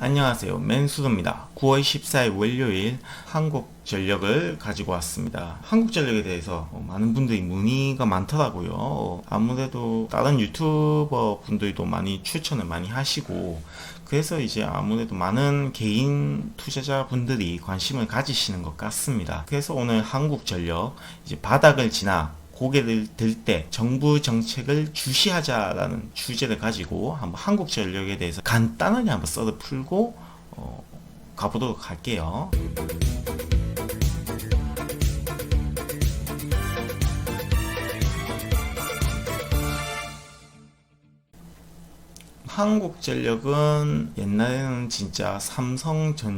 안녕하세요. 맨수도입니다. 9월 14일 월요일 한국전력을 가지고 왔습니다. 한국전력에 대해서 많은 분들이 문의가 많더라고요. 아무래도 다른 유튜버 분들도 많이 추천을 많이 하시고, 그래서 이제 아무래도 많은 개인 투자자 분들이 관심을 가지시는 것 같습니다. 그래서 오늘 한국전력 이제 바닥을 지나 고개를 들 때 정부 정책을 주시하자라는 주제를 가지고 한번 한국전력에 대해서 간단하게 한번 썰을 풀고 가보도록 할게요. 한국전력은 옛날에는 진짜 삼성전자도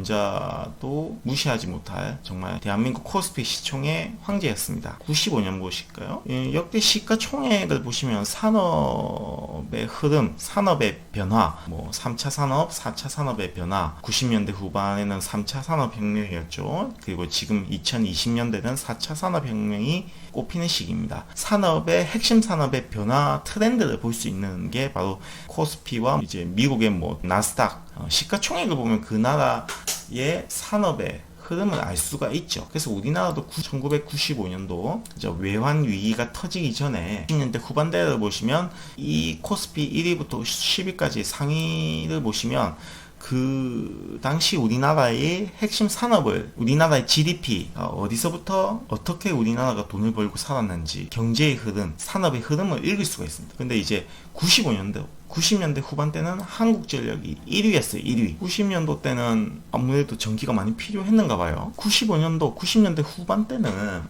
무시하지 못할 정말 대한민국 코스피 시총의 황제였습니다. 95년도일까요? 역대 시가총액을 보시면 산업의 흐름, 산업의 변화, 3차 산업, 4차 산업의 변화, 90년대 후반에는 3차 산업혁명이었죠. 그리고 지금 2020년대는 4차 산업혁명이 꼽히는 시기입니다. 산업의 핵심 산업의 변화 트렌드를 볼 수 있는 게 바로 코스피와 이제 미국의 나스닥 시가총액을 보면 그 나라의 산업의 흐름을 알 수가 있죠. 그래서 우리나라도 1995년도 외환 위기가 터지기 전에 10년대 후반대를 보시면 이 코스피 1위부터 10위까지 상위를 보시면 그 당시 우리나라의 핵심 산업을, 우리나라의 GDP 어디서부터 어떻게 우리나라가 돈을 벌고 살았는지, 경제의 흐름, 산업의 흐름을 읽을 수가 있습니다. 근데 이제 90년대 후반 때는 한국전력이 1위였어요. 1위. 90년도 때는 아무래도 전기가 많이 필요했는가 봐요. 90년대 후반 때는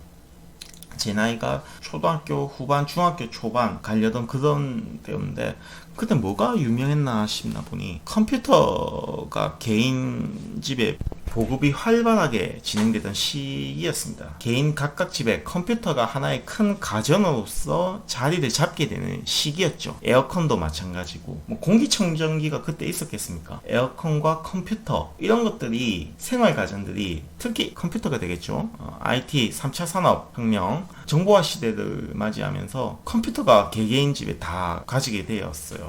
제 나이가 초등학교 후반, 중학교 초반 가려던 그런 때였는데, 그때 뭐가 유명했나 싶나 보니 컴퓨터가 개인 집에 보급이 활발하게 진행되던 시기였습니다. 개인 각각 집에 컴퓨터가 하나의 큰 가전으로서 자리를 잡게 되는 시기였죠. 에어컨도 마찬가지고, 공기청정기가 그때 있었겠습니까? 에어컨과 컴퓨터, 이런 것들이, 생활 가전들이, 특히 컴퓨터가 되겠죠. IT 3차 산업혁명, 정보화 시대를 맞이하면서 컴퓨터가 개개인 집에 다 가지게 되었어요.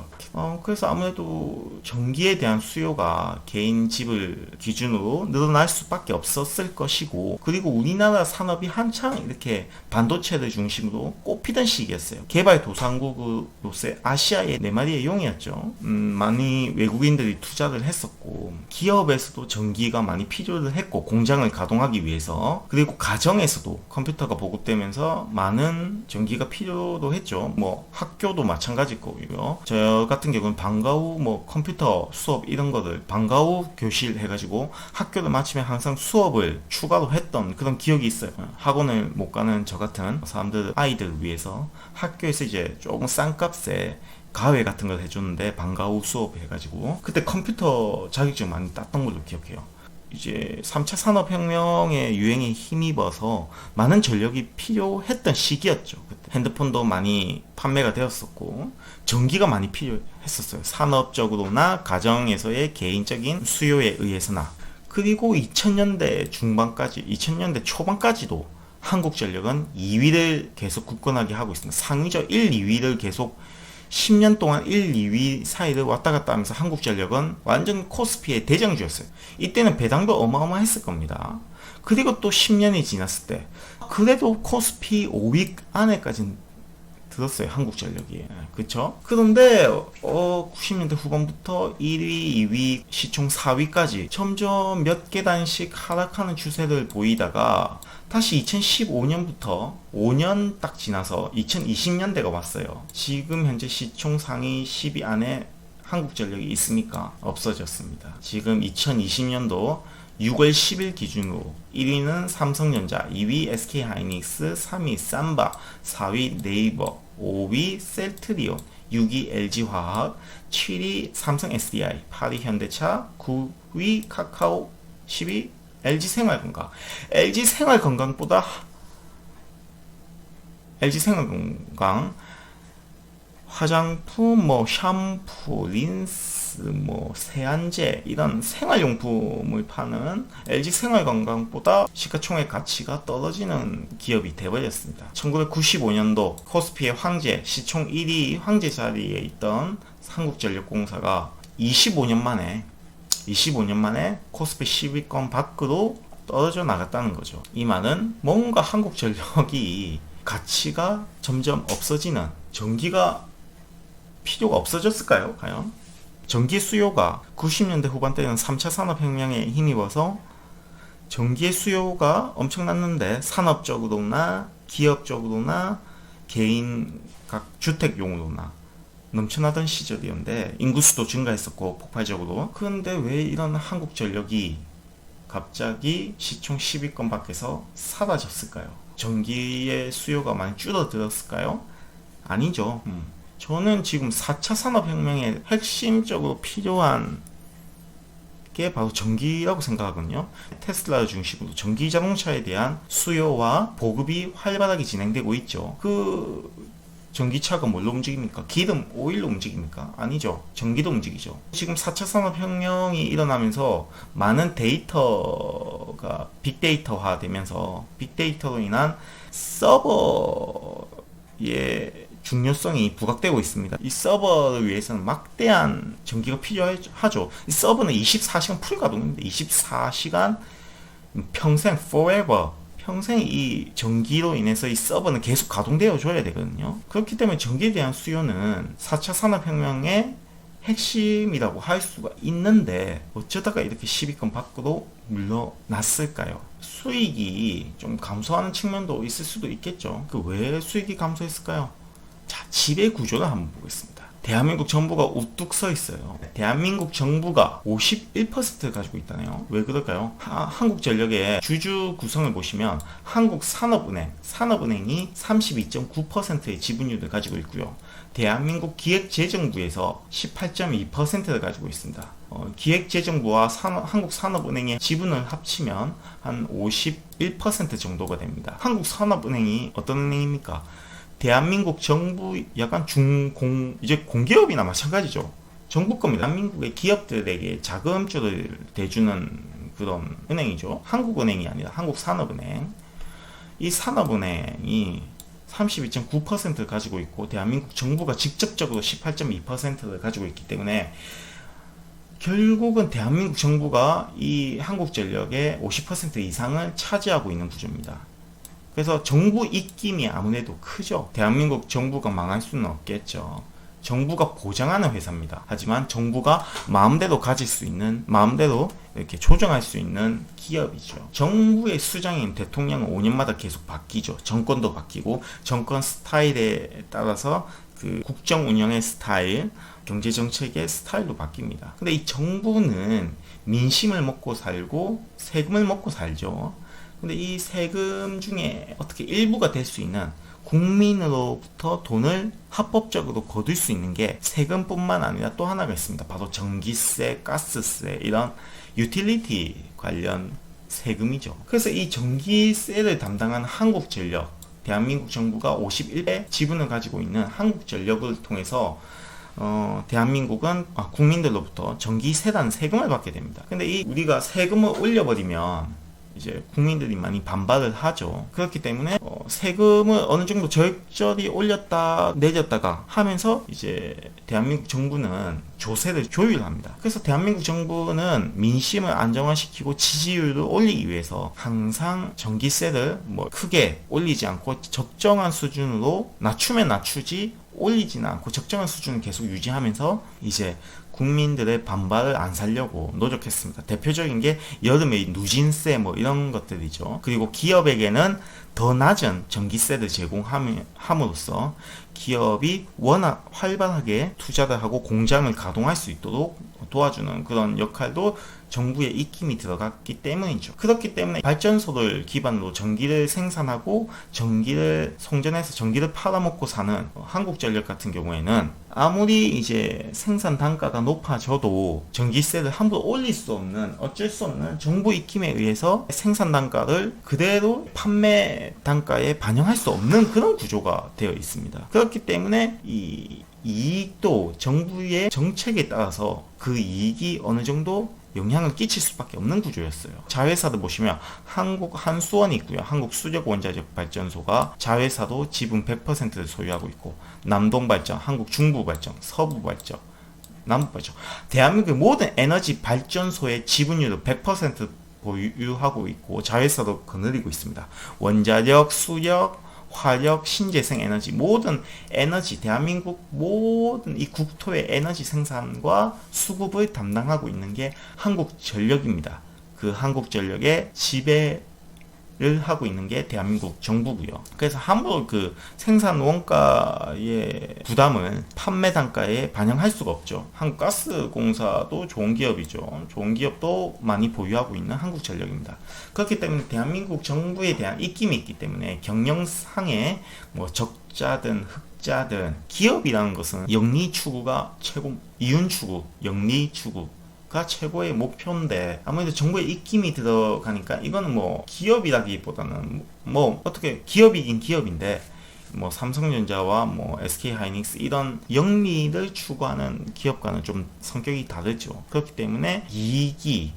그래서 아무래도 전기에 대한 수요가 개인 집을 기준으로 늘어날 수밖에 없었을 것이고, 그리고 우리나라 산업이 한창 이렇게 반도체를 중심으로 꼽히던 시기였어요. 개발도상국으로서의 아시아의 네 마리의 용이었죠. 많이 외국인들이 투자를 했었고, 기업에서도 전기가 많이 필요를 했고, 공장을 가동하기 위해서, 그리고 가정에서도 컴퓨터가 보급되면서 많은 전기가 필요도 했죠. 학교도 마찬가지일 거고요. 저 같은 경우는 방과 후 컴퓨터 수업 이런 거를 방과 후 교실 해가지고 학교를 마치면 항상 수업을 추가로 했던 그런 기억이 있어요. 학원을 못 가는 저 같은 사람들, 아이들을 위해서 학교에서 이제 조금 싼 값에 가외 같은 걸 해줬는데, 방과 후 수업 해가지고 그때 컴퓨터 자격증 많이 땄던 걸로 기억해요. 이제 3차 산업혁명의 유행에 힘입어서 많은 전력이 필요했던 시기였죠. 그때 핸드폰도 많이 판매가 되었었고, 전기가 많이 필요했었어요. 산업적으로나 가정에서의 개인적인 수요에 의해서나. 그리고 2000년대 중반까지, 2000년대 초반까지도 한국전력은 2위를 계속 굳건하게 하고 있습니다. 상위적 1, 2위를 계속 10년 동안 1, 2위 사이를 왔다 갔다 하면서 한국전력은 완전 코스피의 대장주였어요. 이때는 배당도 어마어마했을 겁니다. 그리고 또 10년이 지났을 때 그래도 코스피 5위 안에까지는 들었어요. 한국전력이. 그쵸? 그런데 90년대 후반부터 1위, 2위, 시총 4위까지 점점 몇 계단씩 하락하는 추세를 보이다가 다시 2015년부터 5년 딱 지나서 2020년대가 왔어요. 지금 현재 시총 상위 10위 안에 한국전력이 있습니까? 없어졌습니다. 지금 2020년도 6월 10일 기준으로 1위는 삼성전자, 2위 SK하이닉스, 3위 삼바, 4위 네이버, 5위 셀트리온, 6위 LG화학, 7위 삼성 SDI, 8위 현대차, 9위 카카오, 10위 LG생활건강. LG생활건강 화장품, 샴푸, 린스, 세안제 이런 생활용품을 파는 LG생활건강보다 시가총액 가치가 떨어지는 기업이 돼버렸습니다. 1995년도 코스피의 황제, 시총 1위 황제 자리에 있던 한국전력공사가 25년 만에 25년 만에 코스피 10위권 밖으로 떨어져 나갔다는 거죠. 이 말은 뭔가 한국전력이 가치가 점점 없어지는, 전기가 필요가 없어졌을까요? 과연? 전기 수요가 90년대 후반대는 3차 산업혁명에 힘입어서 전기의 수요가 엄청났는데, 산업적으로나 기업적으로나 개인 각 주택용으로나 넘쳐나던 시절이었는데, 인구수도 증가했었고 폭발적으로. 그런데 왜 이런 한국전력이 갑자기 시총 10위권 밖에서 사라졌을까요? 전기의 수요가 많이 줄어들었을까요? 아니죠. 저는 지금 4차 산업혁명에 핵심적으로 필요한 게 바로 전기라고 생각하거든요. 테슬라 중심으로 전기 자동차에 대한 수요와 보급이 활발하게 진행되고 있죠. 그 전기차가 뭘로 움직입니까? 기름, 오일로 움직입니까? 아니죠. 전기도 움직이죠. 지금 4차 산업혁명이 일어나면서 많은 데이터가 빅데이터화 되면서 빅데이터로 인한 서버의 중요성이 부각되고 있습니다. 이 서버를 위해서는 막대한 전기가 필요하죠. 이 서버는 24시간 풀 가동입니다. 24시간 평생 forever, 평생 이 전기로 인해서 이 서버는 계속 가동되어 줘야 되거든요. 그렇기 때문에 전기에 대한 수요는 4차 산업혁명의 핵심이라고 할 수가 있는데, 어쩌다가 이렇게 10위권 밖으로 물러났을까요? 수익이 좀 감소하는 측면도 있을 수도 있겠죠. 그 왜 수익이 감소했을까요? 자, 지배 구조를 한번 보겠습니다. 대한민국 정부가 우뚝 서 있어요. 대한민국 정부가 51%를 가지고 있다네요. 왜 그럴까요? 한국전력의 주주 구성을 보시면 산업은행이 32.9%의 지분율을 가지고 있고요. 대한민국 기획재정부에서 18.2%를 가지고 있습니다. 기획재정부와 한국산업은행의 지분을 합치면 한 51% 정도가 됩니다. 한국산업은행이 어떤 은행입니까? 대한민국 정부 약간 이제 공기업이나 마찬가지죠. 정부 겁니다. 대한민국의 기업들에게 자금줄을 대주는 그런 은행이죠. 한국은행이 아니라 한국산업은행. 이 산업은행이 32.9%를 가지고 있고, 대한민국 정부가 직접적으로 18.2%를 가지고 있기 때문에 결국은 대한민국 정부가 이 한국전력의 50% 이상을 차지하고 있는 구조입니다. 그래서 정부 입김이 아무래도 크죠. 대한민국 정부가 망할 수는 없겠죠. 정부가 보장하는 회사입니다. 하지만 정부가 마음대로 가질 수 있는, 마음대로 이렇게 조정할 수 있는 기업이죠. 정부의 수장인 대통령은 5년마다 계속 바뀌죠. 정권도 바뀌고, 정권 스타일에 따라서 그 국정 운영의 스타일, 경제 정책의 스타일도 바뀝니다. 근데 이 정부는 민심을 먹고 살고 세금을 먹고 살죠. 근데 이 세금 중에 어떻게 일부가 될 수 있는, 국민으로부터 돈을 합법적으로 거둘 수 있는 게 세금뿐만 아니라 또 하나가 있습니다. 바로 전기세, 가스세, 이런 유틸리티 관련 세금이죠. 그래서 이 전기세를 담당한 한국전력, 대한민국 정부가 51배 지분을 가지고 있는 한국전력을 통해서 대한민국은 국민들로부터 전기세라는 세금을 받게 됩니다. 근데 우리가 세금을 올려버리면 이제 국민들이 많이 반발을 하죠. 그렇기 때문에 세금을 어느 정도 적절히 올렸다 내렸다가 하면서 이제 대한민국 정부는 조세를 조율합니다. 그래서 대한민국 정부는 민심을 안정화시키고 지지율을 올리기 위해서 항상 전기세를 크게 올리지 않고 적정한 수준으로 낮추면 낮추지 올리지는 않고 적정한 수준을 계속 유지하면서 이제 국민들의 반발을 안 살려고 노력했습니다. 대표적인 게 여름에 누진세 이런 것들이죠. 그리고 기업에게는 더 낮은 전기세를 제공함으로써 기업이 워낙 활발하게 투자를 하고 공장을 가동할 수 있도록 도와주는 그런 역할도 정부의 입김이 들어갔기 때문이죠. 그렇기 때문에 발전소를 기반으로 전기를 생산하고 전기를 송전해서 전기를 팔아먹고 사는 한국전력 같은 경우에는 아무리 이제 생산 단가가 높아져도 전기세를 함부로 올릴 수 없는, 어쩔 수 없는 정부 입김에 의해서 생산 단가를 그대로 판매 단가에 반영할 수 없는 그런 구조가 되어 있습니다. 그렇기 때문에 이 이익도 정부의 정책에 따라서 그 이익이 어느 정도 영향을 끼칠 수밖에 없는 구조였어요. 자회사도 보시면 한국 한수원이 있고요. 한국수력원자력발전소가 자회사도 지분 100%를 소유하고 있고, 남동발전, 한국중부발전, 서부발전, 남부죠. 대한민국의 모든 에너지 발전소의 지분율도 100% 보유하고 있고 자회사도 거느리고 있습니다. 원자력, 수력, 화력, 신재생 에너지, 모든 에너지, 대한민국 모든 이 국토의 에너지 생산과 수급을 담당하고 있는 게 한국전력입니다. 그 한국전력의 지배를 하고 있는 게 대한민국 정부고요. 그래서 함부로 그 생산 원가의 부담을 판매 단가에 반영할 수가 없죠. 한국가스공사도 좋은 기업이죠. 좋은 기업도 많이 보유하고 있는 한국전력입니다. 그렇기 때문에 대한민국 정부에 대한 입김이 있기 때문에 경영상에 뭐 적자든 흑자든 기업이라는 것은 영리 추구가 최고, 이윤 추구, 영리 추구 가 최고의 목표인데 아무래도 정부의 입김이 들어가니까 이거는 뭐 기업이라기보다는 뭐 어떻게 기업이긴 기업인데 뭐 삼성전자와 뭐 SK하이닉스 이런 영리를 추구하는 기업과는 좀 성격이 다르죠. 그렇기 때문에 이익이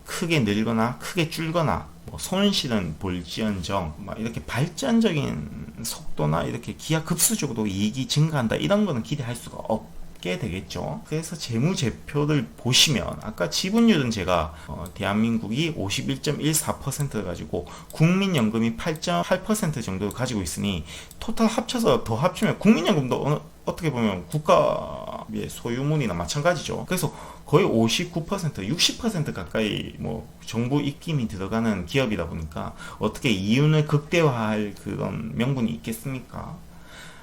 크게 늘거나 크게 줄거나 뭐 손실은 볼지언정 막 이렇게 발전적인 속도나 이렇게 기하급수적으로 이익이 증가한다 이런 거는 기대할 수가 없게 되겠죠. 그래서 재무제표를 보시면 아까 지분율은 제가 대한민국이 51.14% 가지고 국민연금이 8.8% 정도 가지고 있으니 토탈 합쳐서 더 합치면 국민연금도 어떻게 보면 국가의 소유물이나 마찬가지죠. 그래서 거의 59%, 60% 가까이 뭐 정부 입김이 들어가는 기업이다 보니까 어떻게 이윤을 극대화할 그런 명분이 있겠습니까?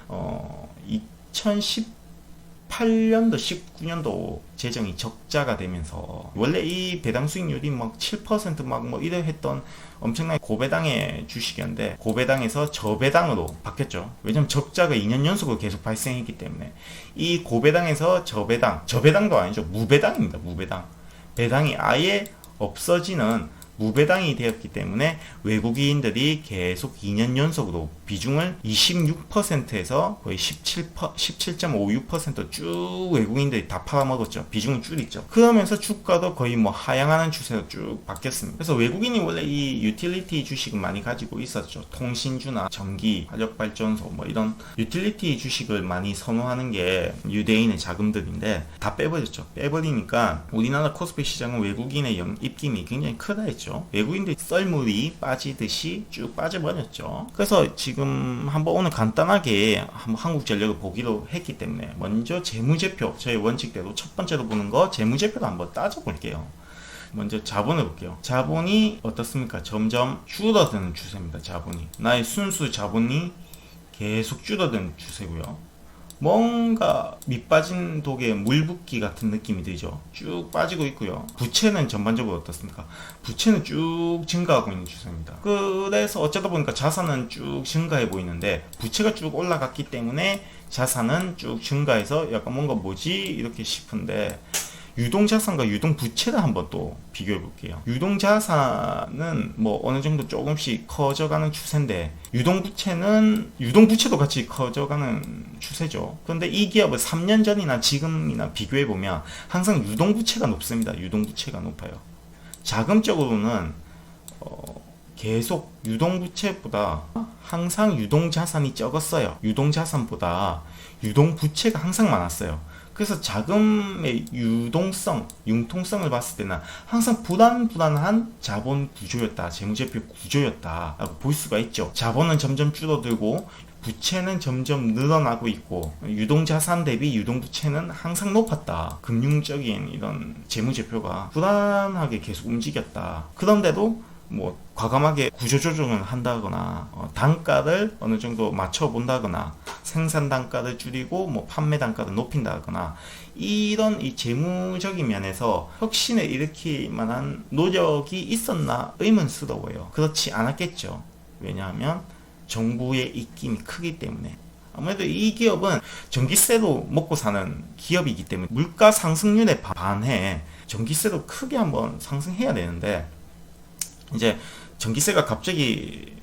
2018년도, 19년도 재정이 적자가 되면서 원래 이 배당 수익률이 막 7% 막 뭐 이래 했던 엄청나게 고배당의 주식이었는데 고배당에서 저배당으로 바뀌었죠. 왜냐면 적자가 2년 연속으로 계속 발생했기 때문에 이 고배당에서 저배당도 아니죠. 무배당입니다. 무배당. 배당이 아예 없어지는 무배당이 되었기 때문에 외국인들이 계속 2년 연속으로 비중을 26%에서 거의 17.56% 쭉 외국인들이 다 팔아먹었죠. 비중은 줄이죠. 그러면서 주가도 거의 뭐 하향하는 추세로 쭉 바뀌었습니다. 그래서 외국인이 원래 이 유틸리티 주식을 많이 가지고 있었죠. 통신주나 전기, 화력발전소 뭐 이런 유틸리티 주식을 많이 선호하는 게 유대인의 자금들인데 다 빼버렸죠. 빼버리니까 우리나라 코스피 시장은 외국인의 입김이 굉장히 크다 했죠. 외국인들이 썰물이 빠지듯이 쭉 빠져버렸죠. 그래서 지금 한번 오늘 간단하게 한번 한국전력을 보기로 했기 때문에 먼저 재무제표, 저희 원칙대로 첫 번째로 보는 거 재무제표를 한번 따져볼게요. 먼저 자본을 볼게요. 자본이 어떻습니까? 점점 줄어드는 추세입니다. 자본이. 나의 순수 자본이 계속 줄어드는 추세고요. 뭔가 밑빠진 독에 물 붓기 같은 느낌이 들죠. 쭉 빠지고 있고요. 부채는 전반적으로 어떻습니까? 부채는 쭉 증가하고 있는 추세입니다. 그래서 어쩌다 보니까 자산은 쭉 증가해 보이는데 부채가 쭉 올라갔기 때문에 자산은 쭉 증가해서 약간 뭔가 뭐지? 이렇게 싶은데 유동자산과 유동부채를 한번 또 비교해 볼게요. 유동자산은 뭐 어느 정도 조금씩 커져가는 추세인데 유동부채도 같이 커져가는 추세죠. 그런데 이 기업을 3년 전이나 지금이나 비교해 보면 항상 유동부채가 높습니다. 유동부채가 높아요. 자금적으로는 계속 유동부채보다 항상 유동자산이 적었어요. 유동자산보다 유동부채가 항상 많았어요. 그래서 자금의 융통성을 봤을 때는 항상 불안한 자본 구조였다. 재무제표 구조였다. 라고 볼 수가 있죠. 자본은 점점 줄어들고 부채는 점점 늘어나고 있고 유동자산 대비 유동부채는 항상 높았다. 금융적인 이런 재무제표가 불안하게 계속 움직였다. 그런데도 뭐 과감하게 구조조정을 한다거나 단가를 어느 정도 맞춰본다거나 생산 단가를 줄이고 뭐 판매 단가를 높인다거나 이런 이 재무적인 면에서 혁신을 일으킬 만한 노력이 있었나 의문스러워요. 그렇지 않았겠죠. 왜냐하면 정부의 입김이 크기 때문에. 아무래도 이 기업은 전기세로 먹고 사는 기업이기 때문에 물가 상승률에 반해 전기세도 크게 한번 상승해야 되는데 이제 전기세가 갑자기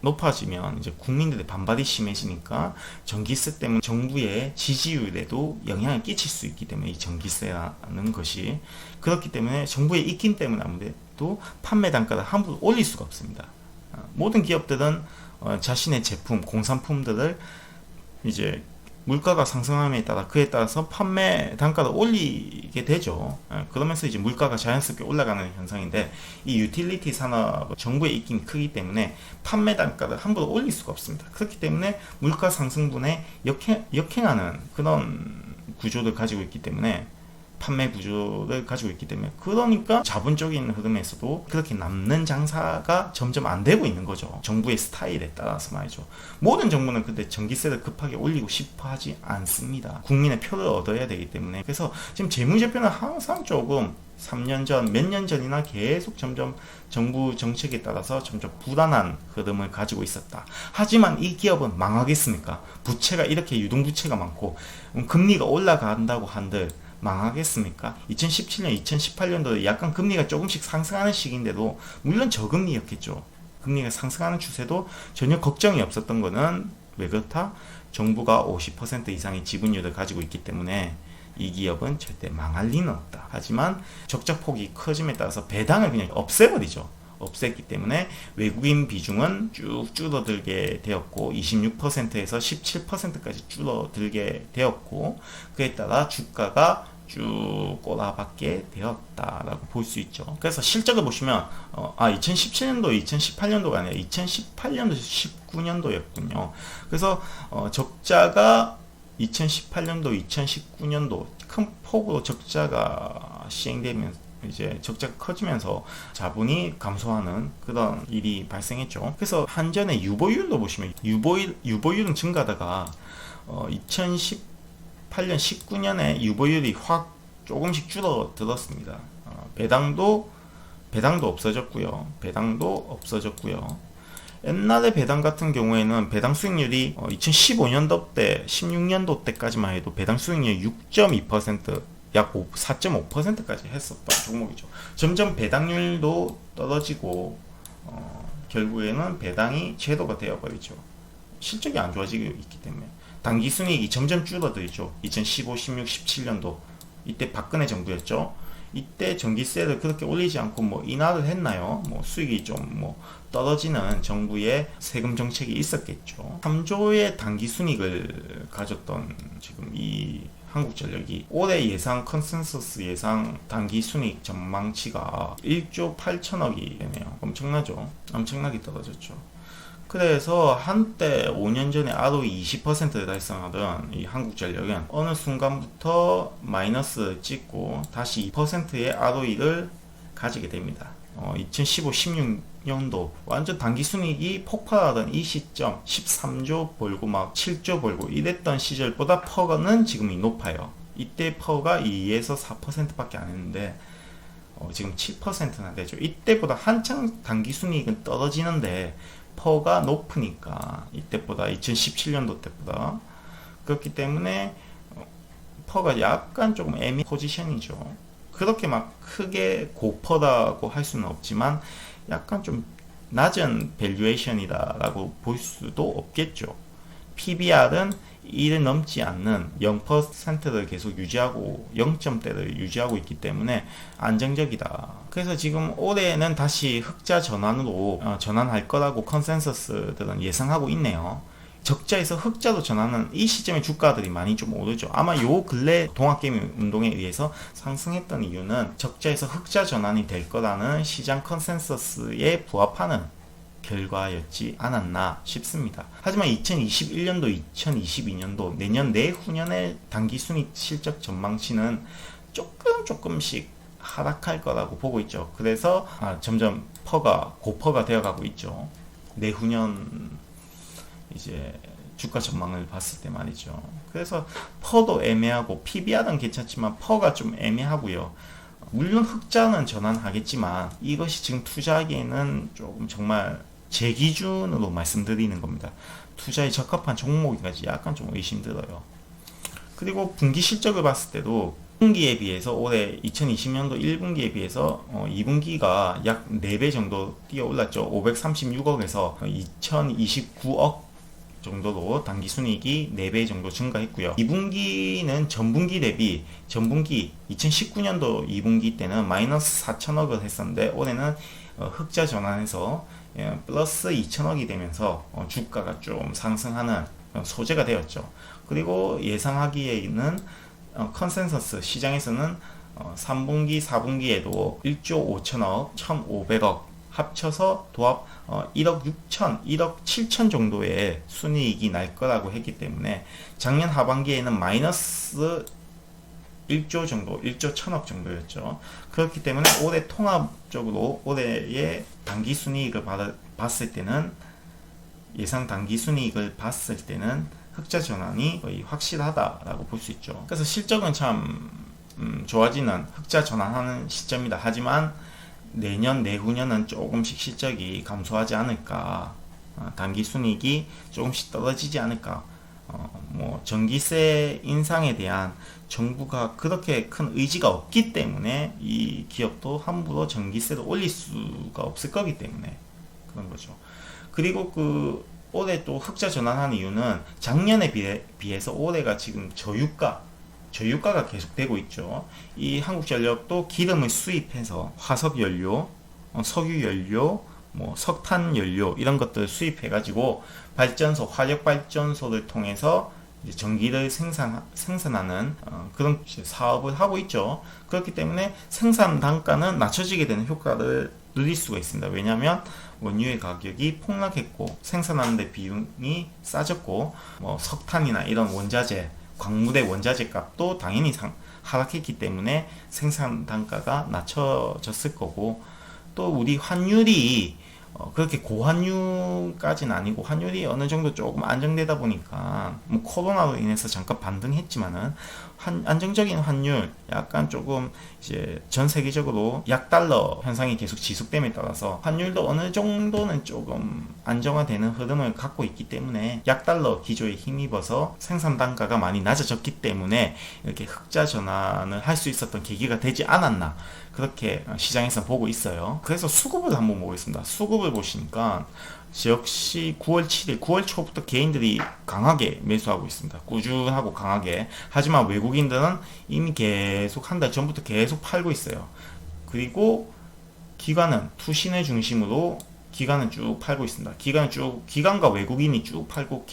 높아지면 이제 국민들의 반발이 심해지니까 전기세 때문에 정부의 지지율에도 영향을 끼칠 수 있기 때문에 이 전기세라는 것이 그렇기 때문에 정부의 입김 때문에 아무래도 판매 단가를 함부로 올릴 수가 없습니다. 모든 기업들은 자신의 제품, 공산품들을 이제 물가가 상승함에 따라 그에 따라서 판매 단가를 올리게 되죠. 그러면서 이제 물가가 자연스럽게 올라가는 현상인데, 이 유틸리티 산업 정부의 입김이 크기 때문에 판매 단가를 함부로 올릴 수가 없습니다. 그렇기 때문에 물가 상승분에 역행하는 그런 구조를 가지고 있기 때문에, 판매 구조를 가지고 있기 때문에, 그러니까 자본적인 흐름에서도 그렇게 남는 장사가 점점 안 되고 있는 거죠. 정부의 스타일에 따라서 말이죠. 모든 정부는 근데 전기세를 급하게 올리고 싶어 하지 않습니다. 국민의 표를 얻어야 되기 때문에. 그래서 지금 재무제표는 항상 조금 3년 전, 몇 년 전이나 계속 점점 정부 정책에 따라서 점점 불안한 흐름을 가지고 있었다. 하지만 이 기업은 망하겠습니까? 부채가 이렇게 유동부채가 많고 금리가 올라간다고 한들 망하겠습니까? 2017년, 2018년도에 약간 금리가 조금씩 상승하는 시기인데도 물론 저금리였겠죠. 금리가 상승하는 추세도 전혀 걱정이 없었던 거는 왜 그렇다? 정부가 50% 이상의 지분율을 가지고 있기 때문에 이 기업은 절대 망할 리는 없다. 하지만 적자폭이 커짐에 따라서 배당을 그냥 없애버리죠. 없앴기 때문에 외국인 비중은 쭉 줄어들게 되었고 26%에서 17%까지 줄어들게 되었고, 그에 따라 주가가 쭉 꼬라박게 되었다라고 볼 수 있죠. 그래서 실적을 보시면 2017년도, 2018년도가 아니라 2018년도, 19년도였군요. 그래서 적자가 2018년도, 2019년도 큰 폭으로 적자가 시행되면서 이제 적자가 커지면서 자본이 감소하는 그런 일이 발생했죠. 그래서 한전의 유보율도 보시면 유보율은 증가하다가 2018년, 19년에 유보율이 확 조금씩 줄어들었습니다. 배당도 없어졌고요. 옛날에 배당 같은 경우에는 배당 수익률이 2015년도 때, 16년도 때까지만 해도 배당 수익률 6.2%, 약 4.5%까지 했었던 종목이죠. 점점 배당률도 떨어지고 결국에는 배당이 제도가 되어버리죠. 실적이 안 좋아지고 있기 때문에 당기순이익이 점점 줄어들죠. 2015, 16, 17년도 이때 박근혜 정부였죠. 이때 전기세를 그렇게 올리지 않고 인하를 했나요? 수익이 좀 떨어지는 정부의 세금 정책이 있었겠죠. 3조의 당기순이익을 가졌던 지금 이 한국전력이 올해 예상 컨센서스 예상 당기순이익 전망치가 1조 8천억이 되네요. 엄청나죠? 엄청나게 떨어졌죠. 그래서 한때 5년 전에 ROE 20%를 달성하던 이 한국전력은 어느 순간부터 마이너스 찍고 다시 2%의 ROE를 가지게 됩니다. 2015, 16년도 완전 단기순이익이 폭발하던 이 시점 13조 벌고 7조 벌고 이랬던 시절보다 퍼는 지금이 높아요. 이때 퍼가 2에서 4%밖에 안 했는데 지금 7%나 되죠. 이때보다 한창 단기순이익은 떨어지는데 퍼가 높으니까 이때보다 2017년도 때보다 그렇기 때문에 퍼가 약간 조금 애매한 포지션이죠. 그렇게 크게 고퍼다고 할 수는 없지만 약간 좀 낮은 밸류에이션이다라고 볼 수도 없겠죠. PBR은 1을 넘지 않는 0%를 계속 유지하고 0점대를 유지하고 있기 때문에 안정적이다. 그래서 지금 올해는 다시 흑자 전환으로 전환할 거라고 컨센서스들은 예상하고 있네요. 적자에서 흑자로 전환하는 이 시점에 주가들이 많이 좀 오르죠. 아마 요 근래 동학개미 운동에 의해서 상승했던 이유는 적자에서 흑자 전환이 될 거라는 시장 컨센서스에 부합하는 결과였지 않았나 싶습니다. 하지만 2021년도, 2022년도 내년 내후년의 당기순이익 실적 전망치는 조금씩 하락할 거라고 보고 있죠. 그래서 점점 고퍼가 되어가고 있죠. 내후년 이제 주가 전망을 봤을 때 말이죠. 그래서 퍼도 애매하고 PBR은 괜찮지만 퍼가 좀 애매하고요. 물론 흑자는 전환하겠지만 이것이 지금 투자하기에는 조금 정말 제 기준으로 말씀드리는 겁니다. 투자에 적합한 종목이까지 약간 좀 의심들어요. 그리고 분기 실적을 봤을 때도 1분기에 비해서 올해 2020년도 1분기에 비해서 2분기가 약 4배 정도 뛰어 올랐죠. 536억에서 2029억 정도로 당기순이익이 4배 정도 증가했고요. 2분기는 전분기 대비 2019년도 2분기 때는 마이너스 4천억을 했었는데 올해는 흑자 전환해서 플러스 2천억이 되면서 주가가 좀 상승하는 소재가 되었죠. 그리고 예상하기에는 컨센서스 시장에서는 3분기, 4분기에도 1조 5천억, 1,500억 합쳐서 도합 1억 6천, 1억 7천 정도의 순이익이 날 거라고 했기 때문에 작년 하반기에는 마이너스 1조 정도, 1조 1천억 정도였죠. 그렇기 때문에 올해 통합적으로 올해의 단기 순이익을 봤을 때는 예상 단기 순이익을 봤을 때는 흑자 전환이 거의 확실하다라고 볼 수 있죠. 그래서 실적은 참 좋아지는 흑자 전환하는 시점이다. 하지만 내년, 내후년은 조금씩 실적이 감소하지 않을까, 단기 순이익이 조금씩 떨어지지 않을까. 뭐 전기세 인상에 대한 정부가 그렇게 큰 의지가 없기 때문에 이 기업도 함부로 전기세를 올릴 수가 없을 거기 때문에 그런 거죠. 그리고 올해 또 흑자 전환한 이유는 작년에 비해서 올해가 지금 저유가가 계속되고 있죠. 이 한국전력도 기름을 수입해서 화석연료, 석유연료, 뭐 석탄연료 이런 것들을 수입해가지고 발전소, 화력발전소를 통해서 이제 전기를 생산하는 그런 사업을 하고 있죠. 그렇기 때문에 생산 단가는 낮춰지게 되는 효과를 누릴 수가 있습니다. 왜냐하면 원유의 가격이 폭락했고 생산하는 데 비용이 싸졌고 뭐 석탄이나 이런 원자재, 광물의 원자재 값도 당연히 하락했기 때문에 생산 단가가 낮춰졌을 거고, 또 우리 환율이 그렇게 고환율까지는 아니고 환율이 어느 정도 조금 안정되다 보니까 뭐 코로나로 인해서 잠깐 반등했지만은 안정적인 환율, 약간 조금 이제 전 세계적으로 약달러 현상이 계속 지속됨에 따라서 환율도 어느 정도는 조금 안정화되는 흐름을 갖고 있기 때문에 약달러 기조에 힘입어서 생산 단가가 많이 낮아졌기 때문에 이렇게 흑자 전환을 할 수 있었던 계기가 되지 않았나, 그렇게 시장에서 보고 있어요. 그래서 수급을 한번 보겠습니다. 수급을 보시니까 역시 9월 7일, 9월 초부터 개인들이 강하게 매수하고 있습니다. 꾸준하고 강하게. 하지만 외국인들은 이미 계속 한 달 전부터 계속 팔고 있어요. 그리고 기관은 투신을 중심으로 기관은 쭉 팔고 있습니다. 기관과 외국인이 쭉 팔고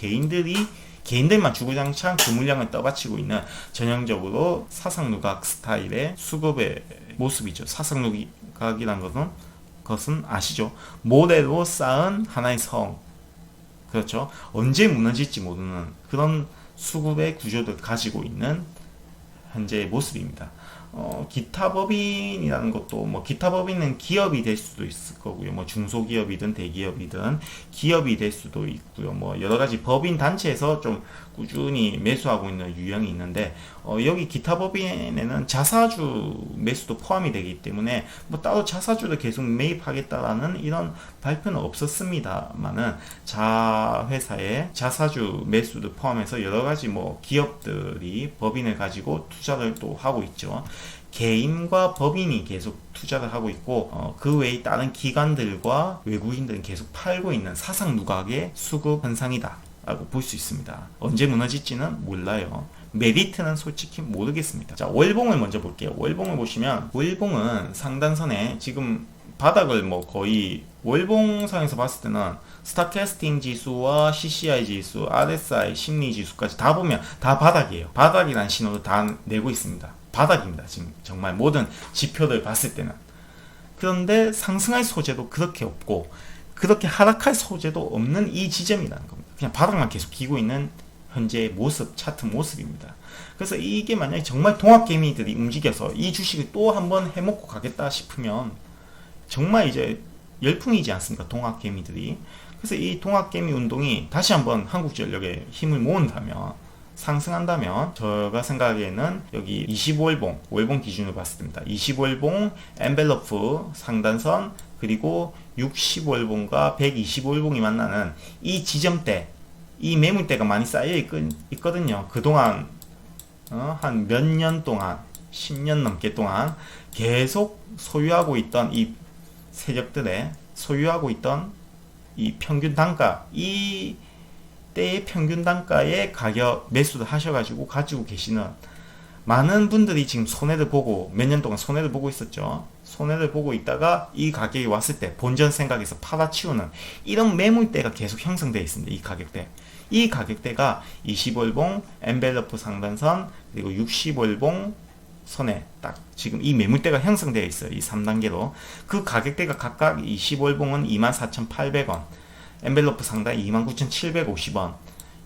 개인들만 주구장창 그 물량을 떠받치고 있는 전형적으로 사상누각 스타일의 수급의 모습이죠. 사상누각이란 것은 아시죠? 모래로 쌓은 하나의 성. 그렇죠? 언제 무너질지 모르는 그런 수급의 구조를 가지고 있는 현재의 모습입니다. 기타 법인이라는 것도, 뭐 기타 법인은 기업이 될 수도 있을 거고요. 뭐 중소기업이든 대기업이든 기업이 될 수도 있고요. 뭐 여러 가지 법인 단체에서 좀 꾸준히 매수하고 있는 유형이 있는데, 여기 기타 법인에는 자사주 매수도 포함이 되기 때문에 뭐 따로 자사주를 계속 매입하겠다라는 이런 발표는 없었습니다만은, 자회사의 자사주 매수를 포함해서 여러 가지 뭐 기업들이 법인을 가지고 투자를 또 하고 있죠. 개인과 법인이 계속 투자를 하고 있고, 그 외에 다른 기관들과 외국인들은 계속 팔고 있는 사상 누각의 수급 현상이다 라고 볼 수 있습니다. 언제 무너질지는 몰라요. 메리트는 솔직히 모르겠습니다. 자, 월봉을 먼저 볼게요. 월봉을 보시면, 월봉은 상단선에 지금 바닥을 뭐 거의 월봉상에서 봤을 때는 스타캐스팅 지수와 CCI 지수, RSI, 심리 지수까지 다 보면 다 바닥이에요. 바닥이라는 신호를 다 내고 있습니다. 바닥입니다. 지금 정말 모든 지표를 봤을 때는. 그런데 상승할 소재도 그렇게 없고 그렇게 하락할 소재도 없는 이 지점이라는 겁니다. 그냥 바닥만 계속 기고 있는 현재의 모습, 차트 모습입니다. 그래서 이게 만약에 정말 동학개미들이 움직여서 이 주식을 또 한번 해먹고 가겠다 싶으면 정말 이제 열풍이지 않습니까? 동학개미들이. 그래서 이 동학개미 운동이 다시 한번 한국전력에 힘을 모은다면, 상승한다면, 제가 생각에는 여기 25월봉, 월봉 기준으로 봤을 때입니다. 25월봉, 엔벨러프, 상단선, 그리고 60월봉과 125월봉이 만나는 이 지점대, 이 매물대가 많이 쌓여 있거든요. 그동안 한 몇 년 동안, 10년 넘게 동안 계속 소유하고 있던 이 세력들의 소유하고 있던 이 평균 단가, 이 때의 평균 단가의 가격 매수를 하셔가지고 가지고 계시는 많은 분들이 지금 손해를 보고, 몇 년 동안 손해를 보고 있었죠. 손해를 보고 있다가 이 가격이 왔을 때 본전 생각에서 팔아치우는 이런 매물대가 계속 형성되어 있습니다. 이 가격대. 이 가격대가 20월봉 엔벨러프 상단선 그리고 60월봉 선에 딱 지금 이 매물대가 형성되어 있어요. 이 3단계로. 그 가격대가 각각 20월봉은 24,800원, 엔벨러프 상단 29,750원,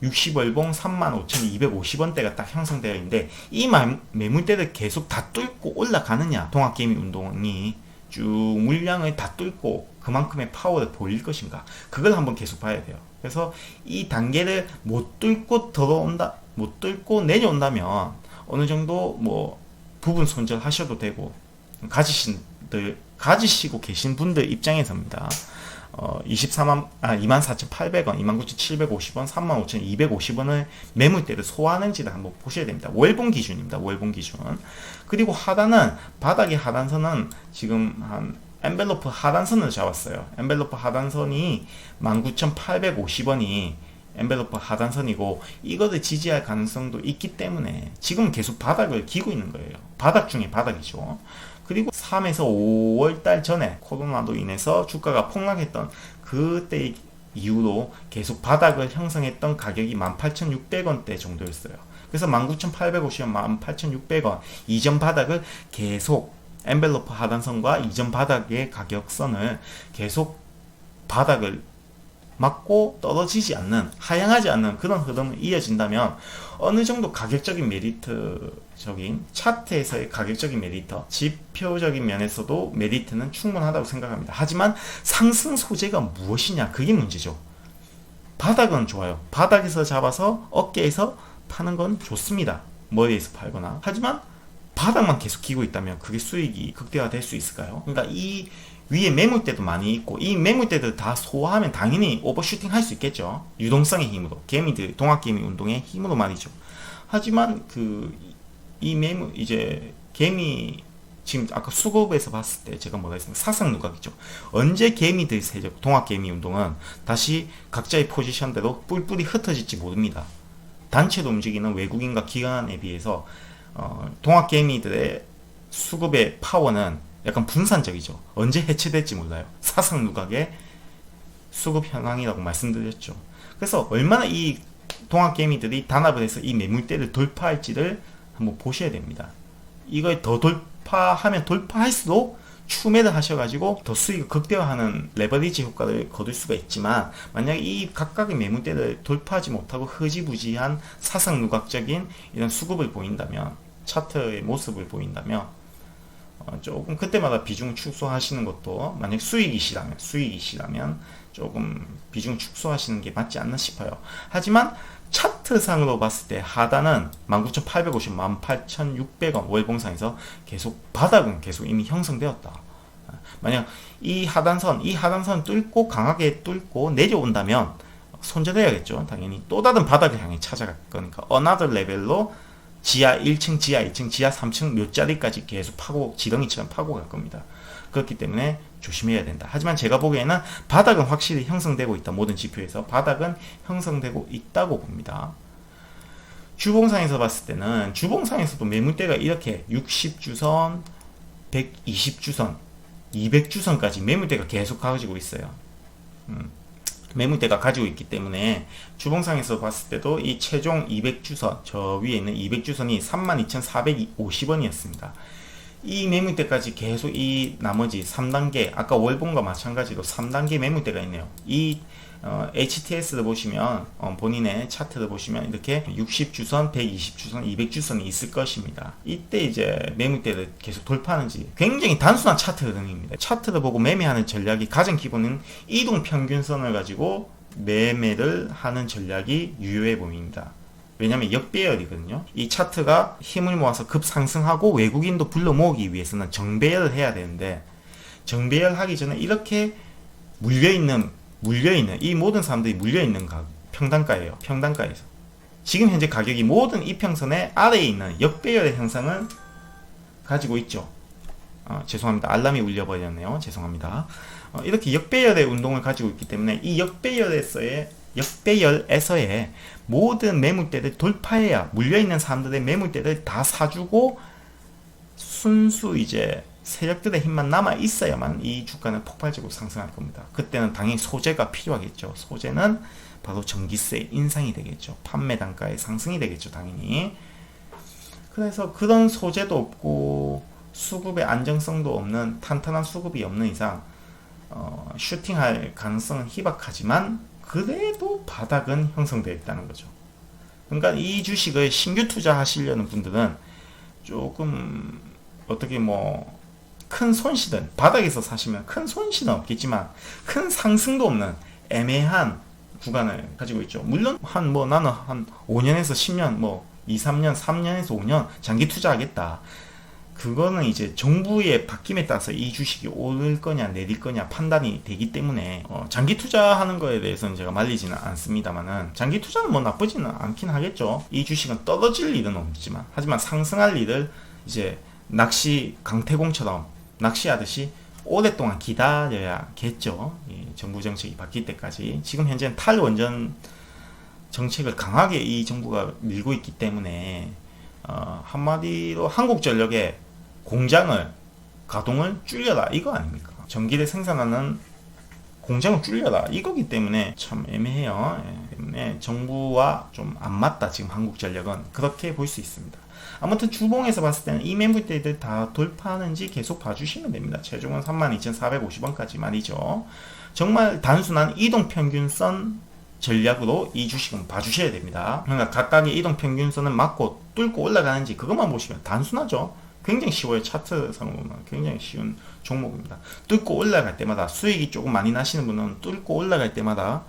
60월봉 35,250원대가 딱 형성되어 있는데 이 매물대를 계속 다 뚫고 올라가느냐, 동학개미 운동이 쭉 물량을 다 뚫고 그만큼의 파워를 보일 것인가, 그걸 한번 계속 봐야 돼요. 그래서 이 단계를 못 뚫고 못 뚫고 내려온다면 어느 정도 뭐 부분 손절하셔도 되고, 가지시고 계신 분들 입장에서입니다. 24,800원, 29,750원, 35,250원을 매물대를 소화하는지를 한번 보셔야 됩니다. 월봉 기준입니다. 월봉 기준. 그리고 하단은, 바닥의 하단선은 지금 한 엔벨로프 하단선을 잡았어요. 엔벨로프 하단선이 19,850원이 엔벨로프 하단선이고, 이거를 지지할 가능성도 있기 때문에 지금 계속 바닥을 기고 있는 거예요. 바닥 중에 바닥이죠. 그리고 3에서 5월달 전에 코로나로 인해서 주가가 폭락했던 그때 이후로 계속 바닥을 형성했던 가격이 18,600원대 정도였어요. 그래서 19,850원, 18,600원 이전 바닥을 계속, 엔벨로프 하단선과 이전 바닥의 가격선을 계속 바닥을 맞고 떨어지지 않는, 하향하지 않는 그런 흐름을 이어진다면 어느 정도 가격적인 메리트적인, 차트에서의 가격적인 메리트, 지표적인 면에서도 메리트는 충분하다고 생각합니다. 하지만 상승 소재가 무엇이냐, 그게 문제죠. 바닥은 좋아요. 바닥에서 잡아서 어깨에서 파는 건 좋습니다. 머리에서 팔거나. 하지만 바닥만 계속 기고 있다면 그게 수익이 극대화될 수 있을까요? 그러니까 이 위에 매물대도 많이 있고, 이 매물대들 다 소화하면 당연히 오버슈팅 할 수 있겠죠. 유동성의 힘으로, 개미들, 동학개미 운동의 힘으로 말이죠. 하지만 이 매물, 이제 개미, 지금 아까 수급에서 봤을 때 제가 뭐라 했습니까? 사상누각이죠. 언제 개미들 세력, 동학개미 운동은 다시 각자의 포지션대로 뿔뿔이 흩어질지 모릅니다. 단체로 움직이는 외국인과 기관에 비해서 동학개미들의 수급의 파워는 약간 분산적이죠. 언제 해체될지 몰라요. 사상누각의 수급 현황이라고 말씀드렸죠. 그래서 얼마나 이 동학개미들이 단합을 해서 이 매물대를 돌파할지를 한번 보셔야 됩니다. 이걸 더 돌파하면 돌파할수록 추매를 하셔가지고 더 수익을 극대화하는 레버리지 효과를 거둘 수가 있지만, 만약에 이 각각의 매물대를 돌파하지 못하고 흐지부지한 사상누각적인 이런 수급을 보인다면, 차트의 모습을 보인다면 조금 그때마다 비중 축소하시는 것도, 만약 수익이시라면 조금 비중 축소하시는 게 맞지 않나 싶어요. 하지만 차트상으로 봤을 때 하단은 19,850, 18,600원 월봉상에서 계속 바닥은 계속 이미 형성되었다. 만약 이 하단선 뚫고 강하게 뚫고 내려온다면 손절해야겠죠. 당연히 또 다른 바닥을 향해 찾아갈 거니까 another 레벨로 지하 1층, 지하 2층, 지하 3층 몇 자리까지 계속 파고, 지렁이처럼 파고 갈 겁니다. 그렇기 때문에 조심해야 된다. 하지만 제가 보기에는 바닥은 확실히 형성되고 있다. 모든 지표에서 바닥은 형성되고 있다고 봅니다. 주봉상에서 봤을 때는, 주봉상에서도 매물대가 이렇게 60주선, 120주선, 200주선까지 매물대가 계속 가지고 있어요. 매물대가 가지고 있기 때문에 주봉상에서 봤을 때도 이 최종 200주선, 저 위에 있는 200주선이 32,450원이었습니다. 이 매물대까지 계속 이 나머지 3단계, 아까 월봉과 마찬가지로 3단계 매물대가 있네요. 이 HTS를 보시면, 본인의 차트를 보시면 이렇게 60주선, 120주선, 200주선이 있을 것입니다. 이때 이제 매물대를 계속 돌파하는지, 굉장히 단순한 차트 흐름입니다. 차트를 보고 매매하는 전략이, 가장 기본은 이동평균선을 가지고 매매를 하는 전략이 유효해 보입니다. 왜냐면 역배열이거든요. 이 차트가 힘을 모아서 급상승하고 외국인도 불러 모으기 위해서는 정배열을 해야 되는데, 정배열 하기 전에 이렇게 물려있는 이 모든 사람들이 물려있는 평단가예요. 평단가에서 지금 현재 가격이 모든 이평선의 아래에 있는 역배열의 현상을 가지고 있죠. 죄송합니다. 알람이 울려버렸네요. 죄송합니다. 이렇게 역배열의 운동을 가지고 있기 때문에 이 역배열에서의 모든 매물대를 돌파해야, 물려있는 사람들의 매물대를 다 사주고 순수 이제 세력들의 힘만 남아 있어야만 이 주가는 폭발적으로 상승할 겁니다. 그때는 당연히 소재가 필요하겠죠. 소재는 바로 전기세 인상이 되겠죠. 판매 단가의 상승이 되겠죠, 당연히. 그래서 그런 소재도 없고 수급의 안정성도 없는, 탄탄한 수급이 없는 이상 슈팅할 가능성은 희박하지만 그래도 바닥은 형성되어 있다는 거죠. 그러니까 이 주식을 신규 투자하시려는 분들은 조금 어떻게 뭐 큰 손실은, 바닥에서 사시면 큰 손실은 없겠지만 큰 상승도 없는 애매한 구간을 가지고 있죠. 물론 나는 한 5년에서 10년, 뭐 2, 3년, 3년에서 5년 장기 투자하겠다. 그거는 이제 정부의 바뀜에 따라서 이 주식이 오를 거냐 내릴 거냐 판단이 되기 때문에 장기 투자하는 거에 대해서는 제가 말리지는 않습니다만은, 장기 투자는 뭐 나쁘지는 않긴 하겠죠. 이 주식은 떨어질 일은 없지만, 하지만 상승할 일을 이제 낚시 강태공처럼 낚시하듯이 오랫동안 기다려야겠죠. 정부 정책이 바뀔 때까지. 지금 현재는 탈원전 정책을 강하게 이 정부가 밀고 있기 때문에 한마디로 한국전력의 공장을, 가동을 줄여라 이거 아닙니까? 전기를 생산하는 공장을 줄여라 이거기 때문에 참 애매해요. 때문에 정부와 좀 안 맞다 지금 한국전력은, 그렇게 볼 수 있습니다. 아무튼 주봉에서 봤을 때는 이 매물대들 다 돌파하는지 계속 봐주시면 됩니다. 최종은 32,450원까지 말이죠. 정말 단순한 이동평균선 전략으로 이 주식은 봐주셔야 됩니다. 그러니까 각각의 이동평균선을 맞고 뚫고 올라가는지 그것만 보시면 단순하죠. 굉장히 쉬워요. 차트상으로 보면 굉장히 쉬운 종목입니다. 뚫고 올라갈 때마다, 수익이 조금 많이 나시는 분은 뚫고 올라갈 때마다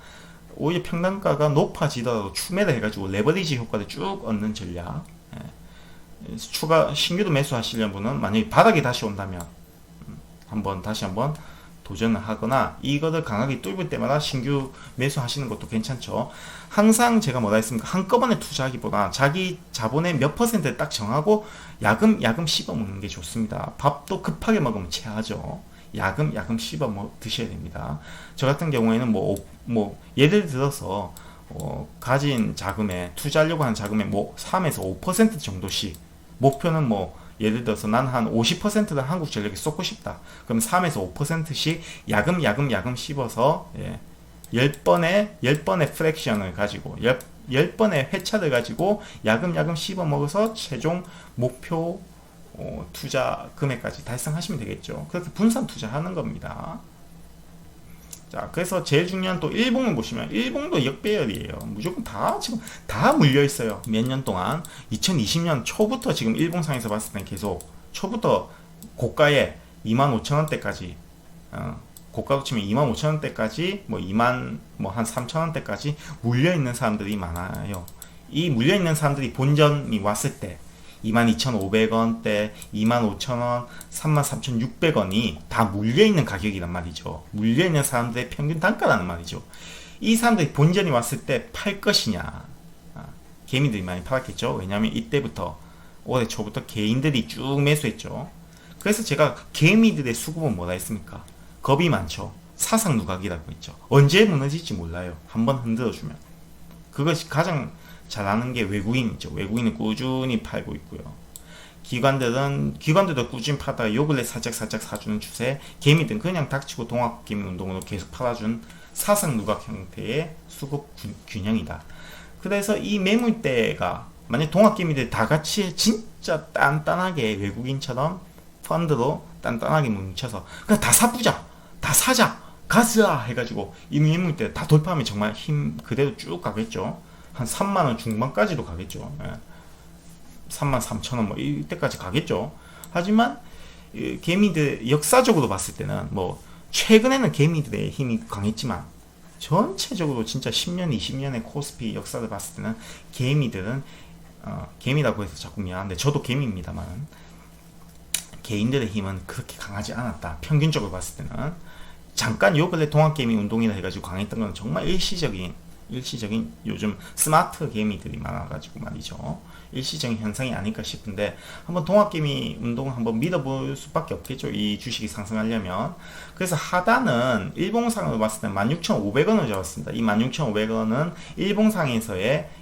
오히려 평단가가 높아지더라도 추매를 해가지고 레버리지 효과를 쭉 얻는 전략. 추가 신규도 매수하시려는 분은 만약에 바닥이 다시 온다면 다시 한번 도전을 하거나, 이거를 강하게 뚫을 때마다 신규 매수하시는 것도 괜찮죠. 항상 제가 뭐라 했습니까? 한꺼번에 투자하기보다 자기 자본의 몇 %를 딱 정하고 야금 씹어 먹는 게 좋습니다. 밥도 급하게 먹으면 체하죠. 야금 씹어 드셔야 됩니다. 저 같은 경우에는 예를 들어서 가진 자금에, 투자하려고 하는 자금에 3에서 5% 정도씩, 목표는 예를 들어서 난 한 50%를 한국전력에 쏟고 싶다. 그럼 3에서 5%씩 야금 씹어서 10번의 프랙션을 가지고 10번의 회차를 가지고 야금 씹어 먹어서 최종 목표 투자 금액까지 달성하시면 되겠죠. 그렇게 분산 투자하는 겁니다. 자, 그래서 제일 중요한 또 일봉을 보시면, 일봉도 역배열이에요. 무조건 지금 다 물려 있어요. 몇 년 동안 2020년 초부터 지금 일봉상에서 봤을 땐 계속 초부터 고가에 25,000원대까지, 고가로 치면 25,000원대까지, 한 3,000원대까지 물려 있는 사람들이 많아요. 이 물려 있는 사람들이 본전이 왔을 때 22,500원대, 25,000원, 33,600원이 다 물려있는 가격이란 말이죠. 물려있는 사람들의 평균 단가라는 말이죠. 이 사람들이 본전이 왔을 때 팔 것이냐. 개미들이 많이 팔았겠죠. 왜냐하면 이때부터, 올해 초부터 개인들이 쭉 매수했죠. 그래서 제가 개미들의 수급은 뭐라 했습니까? 겁이 많죠. 사상 누각이라고 했죠. 언제 무너질지 몰라요. 한번 흔들어주면. 그것이 가장 잘하는 게 외국인이죠. 외국인은 꾸준히 팔고 있고요. 기관들도 꾸준히 팔다가 요 근래 살짝 사주는 추세, 개미들은 그냥 닥치고 동학개미 운동으로 계속 팔아준 사상 누각 형태의 수급 균형이다. 그래서 이 매물대가 만약 동학개미들 다 같이 진짜 단단하게 외국인처럼 펀드로 단단하게 뭉쳐서 그냥 다 사부자, 다 사자, 가스아 해가지고 이 매물대 다 돌파하면 정말 힘 그대로 쭉 가겠죠. 한 3만원 중반까지도 가겠죠. 33,000원 이때까지 가겠죠. 하지만 개미들 역사적으로 봤을 때는 최근에는 개미들의 힘이 강했지만 전체적으로 진짜 10년, 20년의 코스피 역사를 봤을 때는 개미들은 개미라고 해서 자꾸 미안한데 저도 개미입니다만 개인들의 힘은 그렇게 강하지 않았다. 평균적으로 봤을 때는 잠깐 요 근래 동학개미 운동이라 해가지고 강했던 건 정말 일시적인 요즘 스마트 개미들이 많아가지고 말이죠. 일시적인 현상이 아닐까 싶은데 한번 동학개미 운동을 한번 믿어볼 수밖에 없겠죠. 이 주식이 상승하려면. 그래서 하단은 일봉상으로 봤을 때 16,500원을 잡았습니다. 이 16,500원은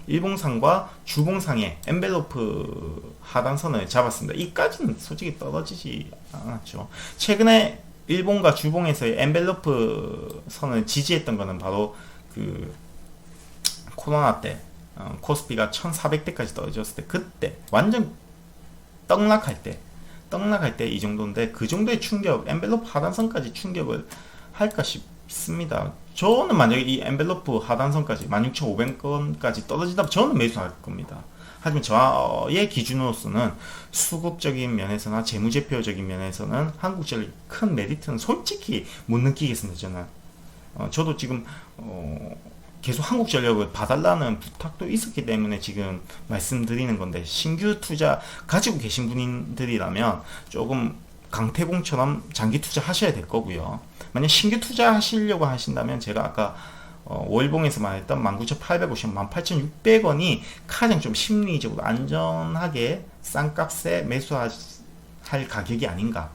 일봉상과 주봉상의 엔벨로프 하단선을 잡았습니다. 이까지는 솔직히 떨어지지 않았죠. 최근에 일봉과 주봉에서의 엔벨로프 선을 지지했던 거는 바로 코로나 때 코스피가 1400대까지 떨어졌을 때, 그때 완전 떡락할 때 이 정도인데, 그 정도의 충격, 엔벨로프 하단선까지 충격을 할까 싶습니다. 저는 만약에 이 엔벨로프 하단선까지 16,500원까지 떨어진다면 저는 매수할 겁니다. 하지만 저의 기준으로서는 수급적인 면에서나 재무제표적인 면에서는 한국전력의 큰 메리트는 솔직히 못 느끼겠습니다. 저는 저도 지금 계속 한국전력을 봐달라는 부탁도 있었기 때문에 지금 말씀드리는 건데, 신규 투자 가지고 계신 분들이라면 조금 강태공처럼 장기 투자 하셔야 될 거고요. 만약 신규 투자 하시려고 하신다면 제가 아까 월봉에서 말했던 19,850원, 18,600원이 가장 좀 심리적으로 안전하게 싼 값에 매수할 가격이 아닌가.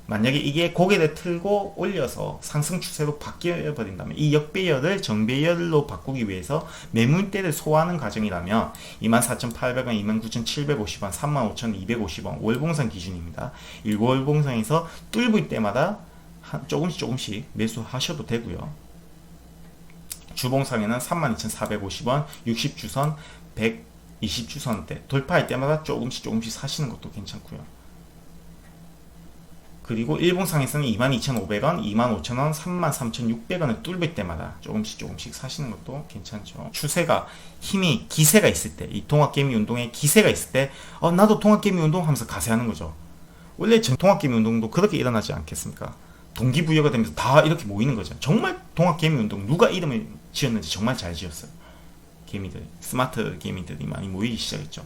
만약에 이게 고개를 틀고 올려서 상승 추세로 바뀌어 버린다면, 이 역배열을 정배열로 바꾸기 위해서 매물대를 소화하는 과정이라면 24,800원, 29,750원, 35,250원 월봉상 기준입니다. 일월봉상에서 뚫을 때마다 조금씩 매수하셔도 되고요. 주봉상에는 32,450원, 60주선, 120주선대 돌파할 때마다 조금씩 사시는 것도 괜찮고요. 그리고 일봉상에서는 22,500원, 25,000원, 33,600원을 뚫을 때마다 조금씩 사시는 것도 괜찮죠. 추세가 힘이 기세가 있을 때, 이 동학개미 운동에 기세가 있을 때 나도 동학개미 운동 하면서 가세하는 거죠. 원래 동학개미 운동도 그렇게 일어나지 않겠습니까? 동기부여가 되면서 다 이렇게 모이는 거죠. 정말 동학개미 운동 누가 이름을 지었는지 정말 잘 지었어요. 개미들, 스마트 개미들이 많이 모이기 시작했죠.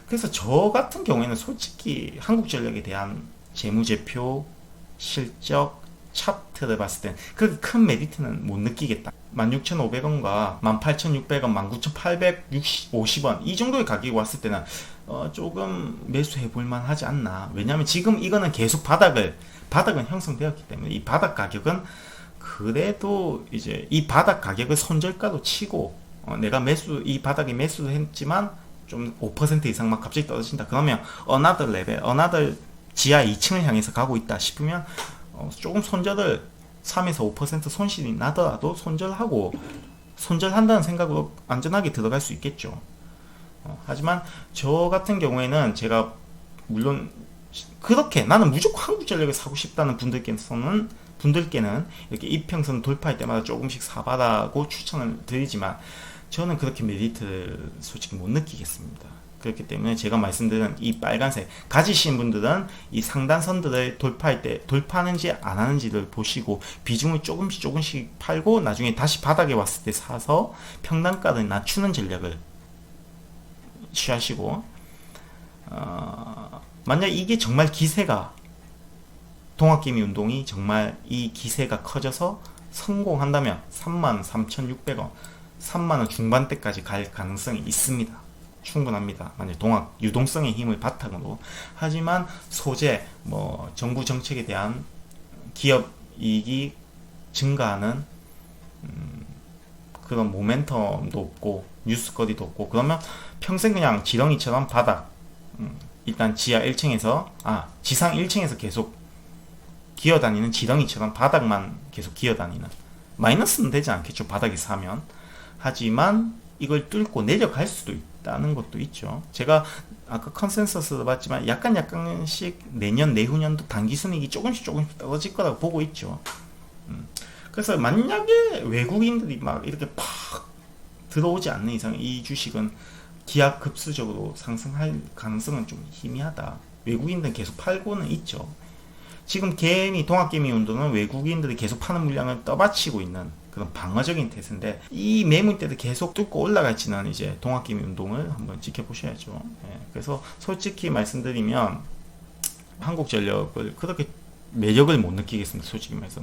그래서 저 같은 경우에는 솔직히 한국전력에 대한 재무제표, 실적, 차트를 봤을 땐 그렇게 큰 메리트는 못 느끼겠다. 16,500원과 18,600원, 19,850원 이 정도의 가격이 왔을 때는 조금 매수해 볼만 하지 않나. 왜냐하면 지금 이거는 계속 바닥은 형성되었기 때문에, 이 바닥 가격은 그래도 이제 이 바닥 가격을 손절가로 치고 내가 이 바닥에 매수를 했지만 좀 5% 이상만 갑자기 떨어진다. 그러면 another level, another 지하 2층을 향해서 가고 있다 싶으면 조금 손절을 3에서 5% 손실이 나더라도 손절한다는 생각으로 안전하게 들어갈 수 있겠죠. 하지만 저 같은 경우에는 제가 물론 그렇게 나는 무조건 한국전력을 사고 싶다는 분들께는 이렇게 이평선 돌파할 때마다 조금씩 사봐라고 추천을 드리지만, 저는 그렇게 메리트를 솔직히 못 느끼겠습니다. 그렇기 때문에 제가 말씀드린 이 빨간색 가지신 분들은 이 상단선들을 돌파할 때 돌파하는지 안 하는지를 보시고 비중을 조금씩 팔고 나중에 다시 바닥에 왔을 때 사서 평단가를 낮추는 전략을 취하시고, 만약 이게 정말 기세가 동학개미 운동이 정말 이 기세가 커져서 성공한다면 33,600원, 3만원 중반대까지 갈 가능성이 있습니다. 충분합니다. 만약 유동성의 힘을 바탕으로. 하지만 소재, 정부 정책에 대한 기업 이익이 증가하는 그런 모멘텀도 없고 뉴스거리도 없고, 그러면 평생 그냥 지렁이처럼 바닥, 일단 지하 1층에서 지상 1층에서 계속 기어다니는 지렁이처럼 바닥만 계속 기어다니는, 마이너스는 되지 않겠죠, 바닥에 사면. 하지만 이걸 뚫고 내려갈 수도 있다는 것도 있죠. 제가 아까 컨센서스도 봤지만 약간씩 내년 내후년도 단기순이익이 조금씩 떨어질 거라고 보고 있죠. 그래서 만약에 외국인들이 막 이렇게 팍 들어오지 않는 이상 이 주식은 기하급수적으로 상승할 가능성은 좀 희미하다. 외국인들은 계속 팔고는 있죠. 지금 동학개미 운동은 외국인들이 계속 파는 물량을 떠받치고 있는 그런 방어적인 태세인데, 이 매물대를 계속 뚫고 올라갈지는 이제 동학개미 운동을 한번 지켜보셔야죠. 그래서 솔직히 말씀드리면 한국전력을 그렇게 매력을 못 느끼겠습니다. 솔직히 말해서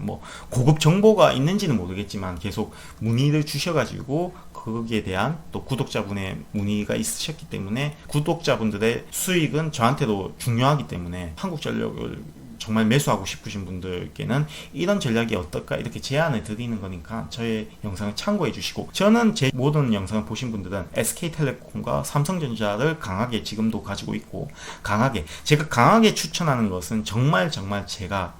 고급 정보가 있는지는 모르겠지만 계속 문의를 주셔가지고 거기에 대한 또 구독자분의 문의가 있으셨기 때문에, 구독자분들의 수익은 저한테도 중요하기 때문에 한국전력을 정말 매수하고 싶으신 분들께는 이런 전략이 어떨까 이렇게 제안을 드리는 거니까 저의 영상을 참고해 주시고, 저는 제 모든 영상을 보신 분들은 SK텔레콤과 삼성전자를 강하게 지금도 가지고 있고, 제가 강하게 추천하는 것은 정말 제가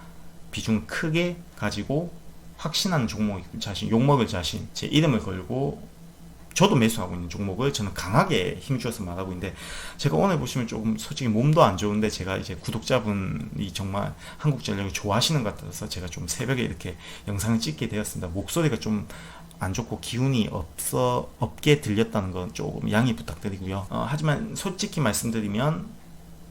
비중을 크게 가지고 확신하는 종목을 욕먹을 자신, 제 이름을 걸고 저도 매수하고 있는 종목을 저는 강하게 힘주어서 말하고 있는데, 제가 오늘 보시면 조금 솔직히 몸도 안 좋은데, 제가 이제 구독자분이 정말 한국전력을 좋아하시는 것 같아서 제가 좀 새벽에 이렇게 영상을 찍게 되었습니다. 목소리가 좀 안 좋고 기운이 없게 들렸다는 건 조금 양해 부탁드리고요. 하지만 솔직히 말씀드리면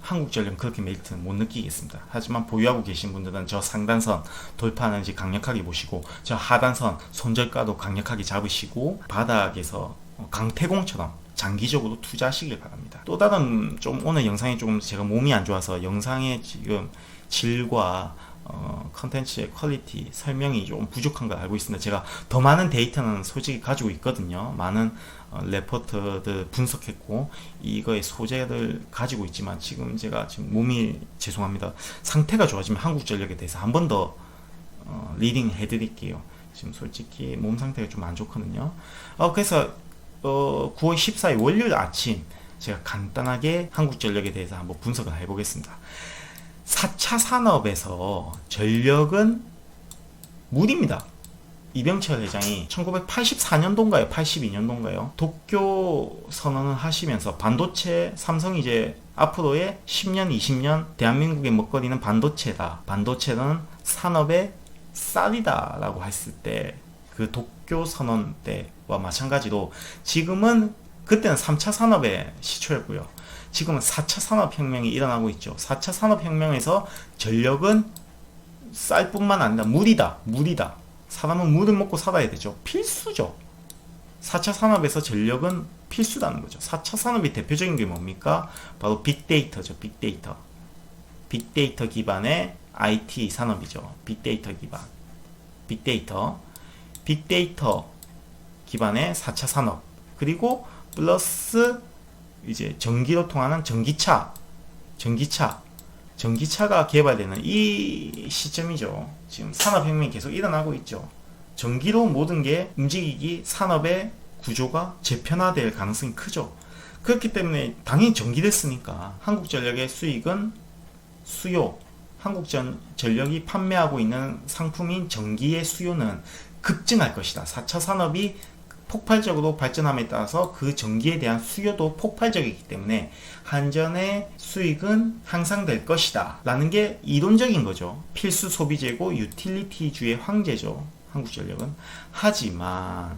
한국전력 그렇게 메리트는 못 느끼겠습니다. 하지만 보유하고 계신 분들은 저 상단선 돌파하는지 강력하게 보시고, 저 하단선 손절가도 강력하게 잡으시고, 바닥에서 강태공처럼 장기적으로 투자하시길 바랍니다. 또 다른 좀 오늘 영상이 조금 제가 몸이 안 좋아서 영상의 지금 질과 컨텐츠의 퀄리티 설명이 좀 부족한 걸 알고 있습니다. 제가 더 많은 데이터는 솔직히 가지고 있거든요. 많은 레포트들 분석했고 이거의 소재를 가지고 있지만, 지금 제가 지금 몸이 죄송합니다. 상태가 좋아지면 한국전력에 대해서 한 번 더 리딩 해드릴게요. 지금 솔직히 몸 상태가 좀 안 좋거든요. 그래서 9월 14일 월요일 아침 제가 간단하게 한국전력에 대해서 한번 분석을 해보겠습니다. 4차 산업에서 전력은 물입니다. 이병철 회장이 1984년도인가요? 82년도인가요? 독교 선언을 하시면서 반도체, 삼성이 이제 앞으로의 10년, 20년 대한민국의 먹거리는 반도체다. 반도체는 산업의 쌀이다 라고 했을 때, 그 독교 선언 때와 마찬가지로 지금은, 그때는 3차 산업의 시초였고요. 지금은 4차 산업혁명이 일어나고 있죠. 4차 산업혁명에서 전력은 쌀뿐만 아니라 물이다. 사람은 물을 먹고 살아야 되죠. 필수죠. 4차 산업에서 전력은 필수라는 거죠. 4차 산업의 대표적인 게 뭡니까? 바로 빅데이터죠. 빅데이터. 빅데이터 기반의 IT 산업이죠. 빅데이터 기반. 빅데이터 기반의 4차 산업. 그리고 플러스 이제 전기로 통하는 전기차가 개발되는 이 시점이죠. 지금 산업혁명이 계속 일어나고 있죠. 전기로 모든 게 움직이기, 산업의 구조가 재편화될 가능성이 크죠. 그렇기 때문에 당연히 전기를 쓰니까 한국전력의 수익은 한국전력이 판매하고 있는 상품인 전기의 수요는 급증할 것이다. 4차 산업이 폭발적으로 발전함에 따라서 그 전기에 대한 수요도 폭발적이기 때문에 한전의 수익은 향상될 것이다 라는 게 이론적인 거죠. 필수 소비재고 유틸리티주의 황제죠, 한국전력은. 하지만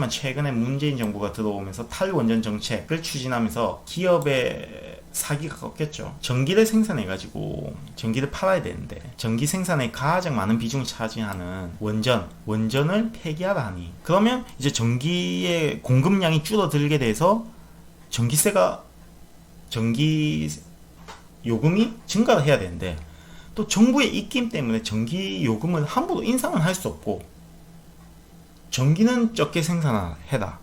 최근에 문재인 정부가 들어오면서 탈원전 정책을 추진하면을 기업의 사기가 꺾였죠. 전기를 생산해가지고 전기를 팔아야 되는데, 전기 생산에 가장 많은 비중을 차지하는 원전을 폐기하라 하니, 그러면 이제 전기의 공급량이 줄어들게 돼서 전기 요금이 증가를 해야 되는데, 또 정부의 입김 때문에 전기 요금을 함부로 인상을 할 수 없고, 전기는 적게 생산해라.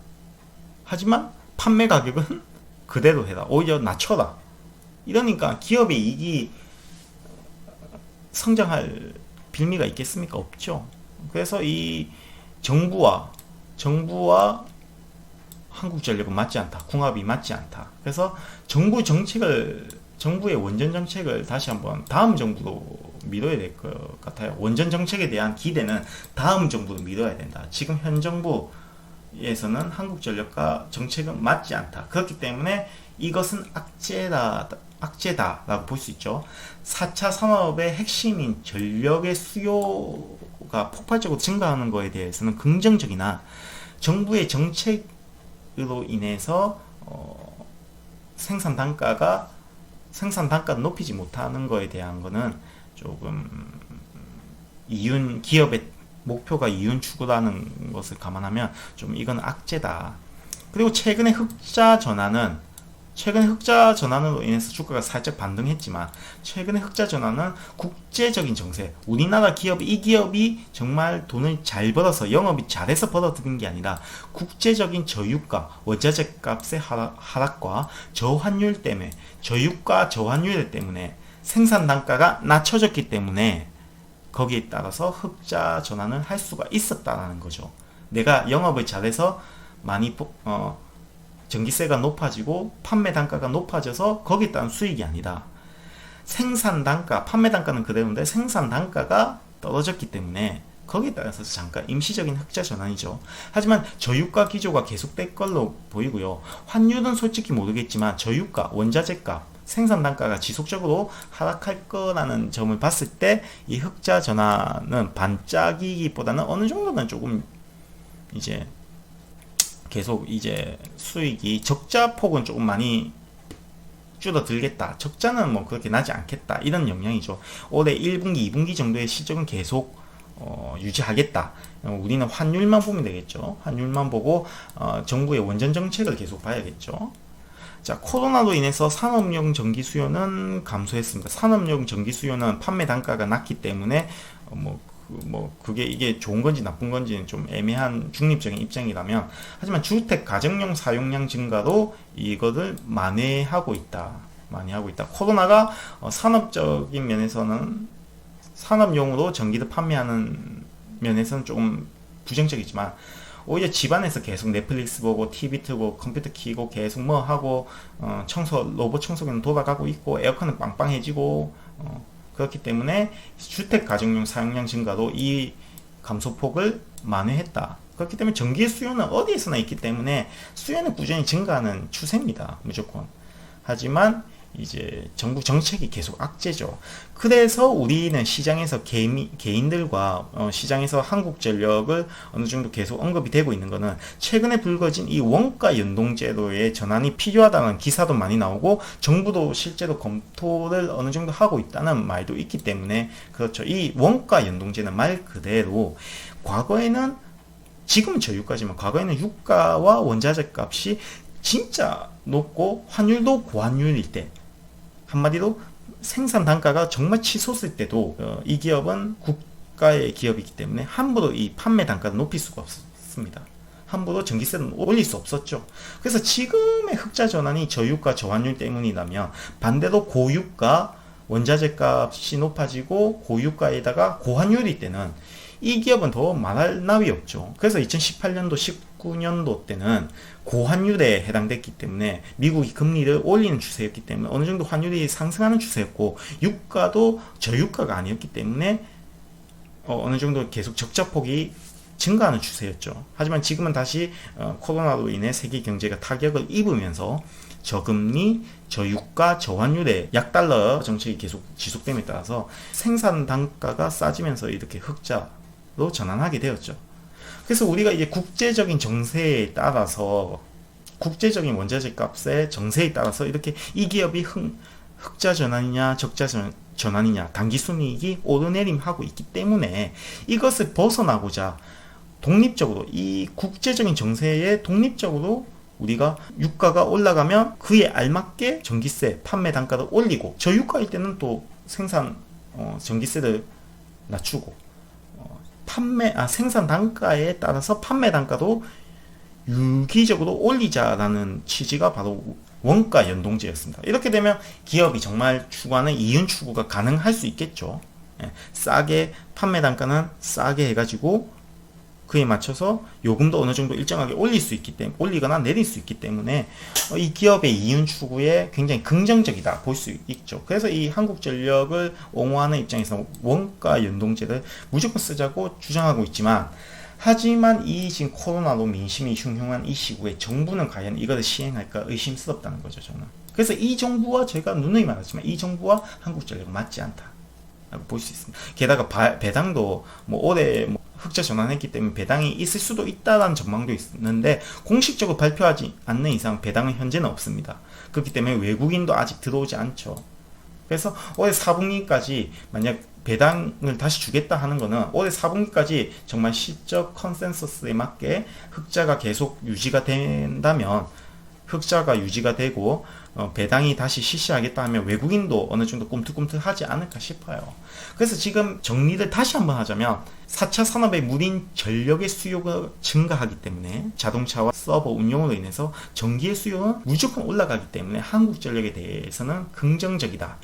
하지만 판매 가격은 그대로 해라. 오히려 낮춰라. 이러니까 기업의 이익이 성장할 빌미가 있겠습니까? 없죠. 그래서 이 정부와 한국전력은 맞지 않다. 궁합이 맞지 않다. 그래서 정부의 원전 정책을 다시 한번 다음 정부로 미뤄야 될 것 같아요. 원전 정책에 대한 기대는 다음 정부로 미뤄야 된다. 지금 현 정부에서는 한국전력과 정책은 맞지 않다. 그렇기 때문에 이것은 악재다라고 볼 수 있죠. 4차 산업의 핵심인 전력의 수요가 폭발적으로 증가하는 것에 대해서는 긍정적이나, 정부의 정책으로 인해서 생산 단가를 높이지 못하는 것에 대한 거는 조금 기업의 목표가 이윤 추구라는 것을 감안하면 좀 이건 악재다. 그리고 최근에 흑자 전환으로 인해서 주가가 살짝 반등했지만, 최근에 흑자 전환은 국제적인 정세, 우리나라 이 기업이 정말 돈을 잘 벌어서, 영업이 잘해서 벌어들인 게 아니라 국제적인 저유가, 원자재 값의 하락과 저환율 때문에, 저유가 저환율 때문에 생산 단가가 낮춰졌기 때문에 거기에 따라서 흑자 전환을 할 수가 있었다는 거죠. 내가 영업을 잘해서 많이 전기세가 높아지고 판매 단가가 높아져서 거기에 따른 수익이 아니다. 생산 단가, 판매 단가는 그대로인데 생산 단가가 떨어졌기 때문에 거기에 따라서 잠깐 임시적인 흑자 전환이죠. 하지만 저유가 기조가 계속될 걸로 보이고요. 환율은 솔직히 모르겠지만 저유가, 원자재값, 생산 단가가 지속적으로 하락할 거라는 점을 봤을 때 이 흑자 전환은 반짝이기보다는 어느 정도는 조금 이제 계속 이제 수익이 적자 폭은 조금 많이 줄어들겠다. 적자는 뭐 그렇게 나지 않겠다. 이런 영향이죠. 올해 1분기, 2분기 정도의 실적은 계속 유지하겠다. 우리는 환율만 보면 되겠죠. 환율만 보고 정부의 원전 정책을 계속 봐야겠죠. 자, 코로나로 인해서 산업용 전기 수요는 감소했습니다. 산업용 전기 수요는 판매 단가가 낮기 때문에 그게 이게 좋은 건지 나쁜 건지는 좀 애매한 중립적인 입장이라면, 하지만 주택 가정용 사용량 증가로 이거를 만회하고 있다. 코로나가 산업적인 면에서는, 산업용으로 전기를 판매하는 면에서는 조금 부정적이지만, 오히려 집안에서 계속 넷플릭스 보고 TV 틀고 컴퓨터 키고 계속 뭐 하고 로봇 청소기는 돌아가고 있고 에어컨은 빵빵해지고 그렇기 때문에 주택 가정용 사용량 증가로 이 감소폭을 만회했다. 그렇기 때문에 전기의 수요는 어디에서나 있기 때문에 수요는 꾸준히 증가하는 추세입니다. 무조건. 하지만 이제 정부 정책이 계속 악재죠. 그래서 우리는 시장에서 개인들과 시장에서 한국전력을 어느 정도 계속 언급이 되고 있는 것은 최근에 불거진 이 원가 연동제도의 전환이 필요하다는 기사도 많이 나오고 정부도 실제로 검토를 어느 정도 하고 있다는 말도 있기 때문에 그렇죠. 이 원가 연동제는 말 그대로 과거에는, 지금은 저유가지만 과거에는 유가와 원자재 값이 진짜 높고 환율도 고환율일 때, 한마디로 생산 단가가 정말 치솟을 때도 이 기업은 국가의 기업이기 때문에 함부로 이 판매 단가를 높일 수가 없습니다. 함부로 전기세를 올릴 수 없었죠. 그래서 지금의 흑자 전환이 저유가 저환율 때문이라면, 반대로 고유가 원자재 값이 높아지고 고유가에다가 고환율일 때는 이 기업은 더 말할 나위 없죠. 그래서 2018년도 19년도 때는 고환율에 해당됐기 때문에 미국이 금리를 올리는 추세였기 때문에 어느 정도 환율이 상승하는 추세였고, 유가도 저유가가 아니었기 때문에 어느 정도 계속 적자폭이 증가하는 추세였죠. 하지만 지금은 다시 코로나로 인해 세계 경제가 타격을 입으면서 저금리, 저유가, 저환율의 약달러 정책이 계속 지속됨에 따라서 생산 단가가 싸지면서 이렇게 흑자로 전환하게 되었죠. 그래서 우리가 이제 국제적인 정세에 따라서, 국제적인 원자재 값의 정세에 따라서 이렇게 이 기업이 흑자 전환이냐 적자 전환이냐 단기순이익이 오르내림하고 있기 때문에 이것을 벗어나고자 독립적으로, 이 국제적인 정세에 독립적으로 우리가 유가가 올라가면 그에 알맞게 전기세 판매 단가를 올리고, 저유가일 때는 또 생산 전기세를 낮추고, 생산 단가에 따라서 판매 단가도 유기적으로 올리자라는 취지가 바로 원가 연동제였습니다. 이렇게 되면 기업이 정말 추구하는 이윤 추구가 가능할 수 있겠죠. 싸게, 판매 단가는 싸게 해가지고 그에 맞춰서 요금도 어느 정도 일정하게 올리거나 내릴 수 있기 때문에 이 기업의 이윤 추구에 굉장히 긍정적이다 볼 수 있죠. 그래서 이 한국전력을 옹호하는 입장에서 원가 연동제를 무조건 쓰자고 주장하고 있지만, 하지만 이 지금 코로나로 민심이 흉흉한 이 시국에 정부는 과연 이것을 시행할까 의심스럽다는 거죠, 저는. 그래서 이 정부와, 제가 누누이 말했지만 이 정부와 한국전력은 맞지 않다 라고 볼 수 있습니다. 게다가 배당도 올해 흑자 전환했기 때문에 배당이 있을 수도 있다는 전망도 있는데, 공식적으로 발표하지 않는 이상 배당은 현재는 없습니다. 그렇기 때문에 외국인도 아직 들어오지 않죠. 그래서 올해 4분기까지 만약 배당을 다시 주겠다 하는 거는 올해 4분기까지 정말 시적 컨센서스에 맞게 흑자가 계속 유지가 된다면, 흑자가 유지가 되고 배당이 다시 실시하겠다 하면 외국인도 어느 정도 꿈틀꿈틀하지 않을까 싶어요. 그래서 지금 정리를 다시 한번 하자면, 4차 산업의 무린 전력의 수요가 증가하기 때문에 자동차와 서버 운용으로 인해서 전기의 수요는 무조건 올라가기 때문에 한국전력에 대해서는 긍정적이다.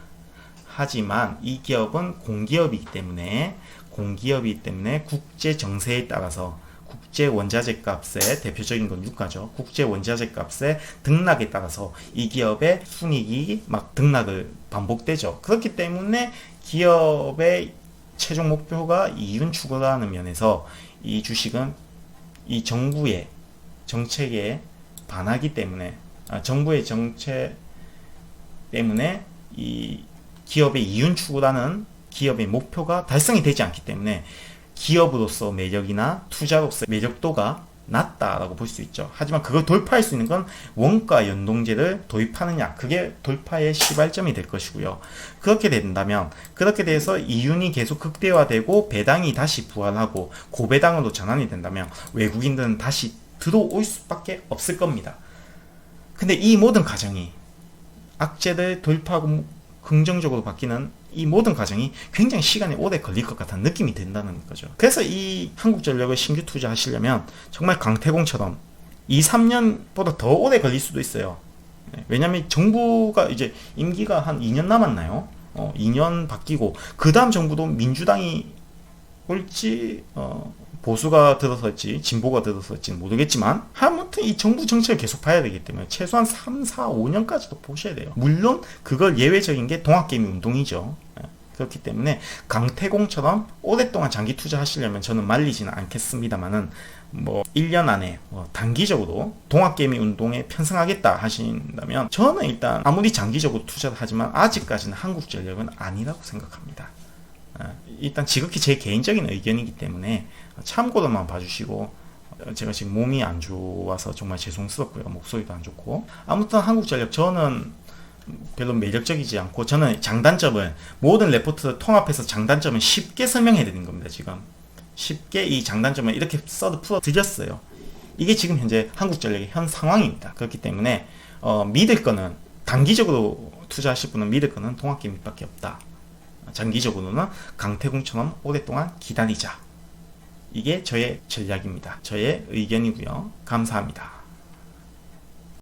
하지만 이 기업은 공기업이기 때문에 국제 정세에 따라서, 국제 원자재 값의 대표적인 건 유가죠. 국제 원자재 값의 등락에 따라서 이 기업의 순이익이 막 등락을 반복되죠. 그렇기 때문에 기업의 최종 목표가 이윤 추가라는 면에서 이 주식은 이 정부의 정책에 반하기 때문에, 정부의 정책 때문에 이 기업의 이윤 추구라는 기업의 목표가 달성이 되지 않기 때문에 기업으로서 매력이나 투자로서 매력도가 낮다라고 볼 수 있죠. 하지만 그걸 돌파할 수 있는 건 원가 연동제를 도입하느냐, 그게 돌파의 시발점이 될 것이고요. 그렇게 된다면, 그렇게 돼서 이윤이 계속 극대화되고 배당이 다시 부활하고 고배당으로 전환이 된다면 외국인들은 다시 들어올 수밖에 없을 겁니다. 근데 이 모든 과정이 악재를 돌파하고 긍정적으로 바뀌는 이 모든 과정이 굉장히 시간이 오래 걸릴 것 같다는 느낌이 든다는 거죠. 그래서 이 한국전력을 신규 투자하시려면 정말 강태공처럼 2, 3년보다 더 오래 걸릴 수도 있어요. 왜냐하면 정부가 이제 임기가 한 2년 남았나요? 2년 바뀌고 그 다음 정부도 민주당이 올지 보수가 들어설지 진보가 들어설지는 모르겠지만 아무튼 이 정부 정책을 계속 봐야 되기 때문에 최소한 3, 4, 5년까지도 보셔야 돼요. 물론 그걸 예외적인 게 동학개미 운동이죠. 그렇기 때문에 강태공처럼 오랫동안 장기 투자하시려면 저는 말리지는 않겠습니다만은 뭐 1년 안에 단기적으로 동학개미 운동에 편승하겠다 하신다면 저는 일단 아무리 장기적으로 투자를 하지만 아직까지는 한국전력은 아니라고 생각합니다. 일단 지극히 제 개인적인 의견이기 때문에 참고로만 봐주시고, 제가 지금 몸이 안 좋아서 정말 죄송스럽고요. 목소리도 안 좋고. 아무튼 한국전력 저는 별로 매력적이지 않고, 저는 장단점을 모든 레포트를 통합해서 장단점을 쉽게 설명해 드린 겁니다. 지금 쉽게 이 장단점을 이렇게 써도 풀어 드렸어요. 이게 지금 현재 한국전력의 현 상황입니다. 그렇기 때문에 믿을 거는, 단기적으로 투자하실 분은 믿을 거는 동학개미밖에 없다. 장기적으로는 강태공처럼 오랫동안 기다리자. 이게 저의 전략입니다. 저의 의견이고요. 감사합니다.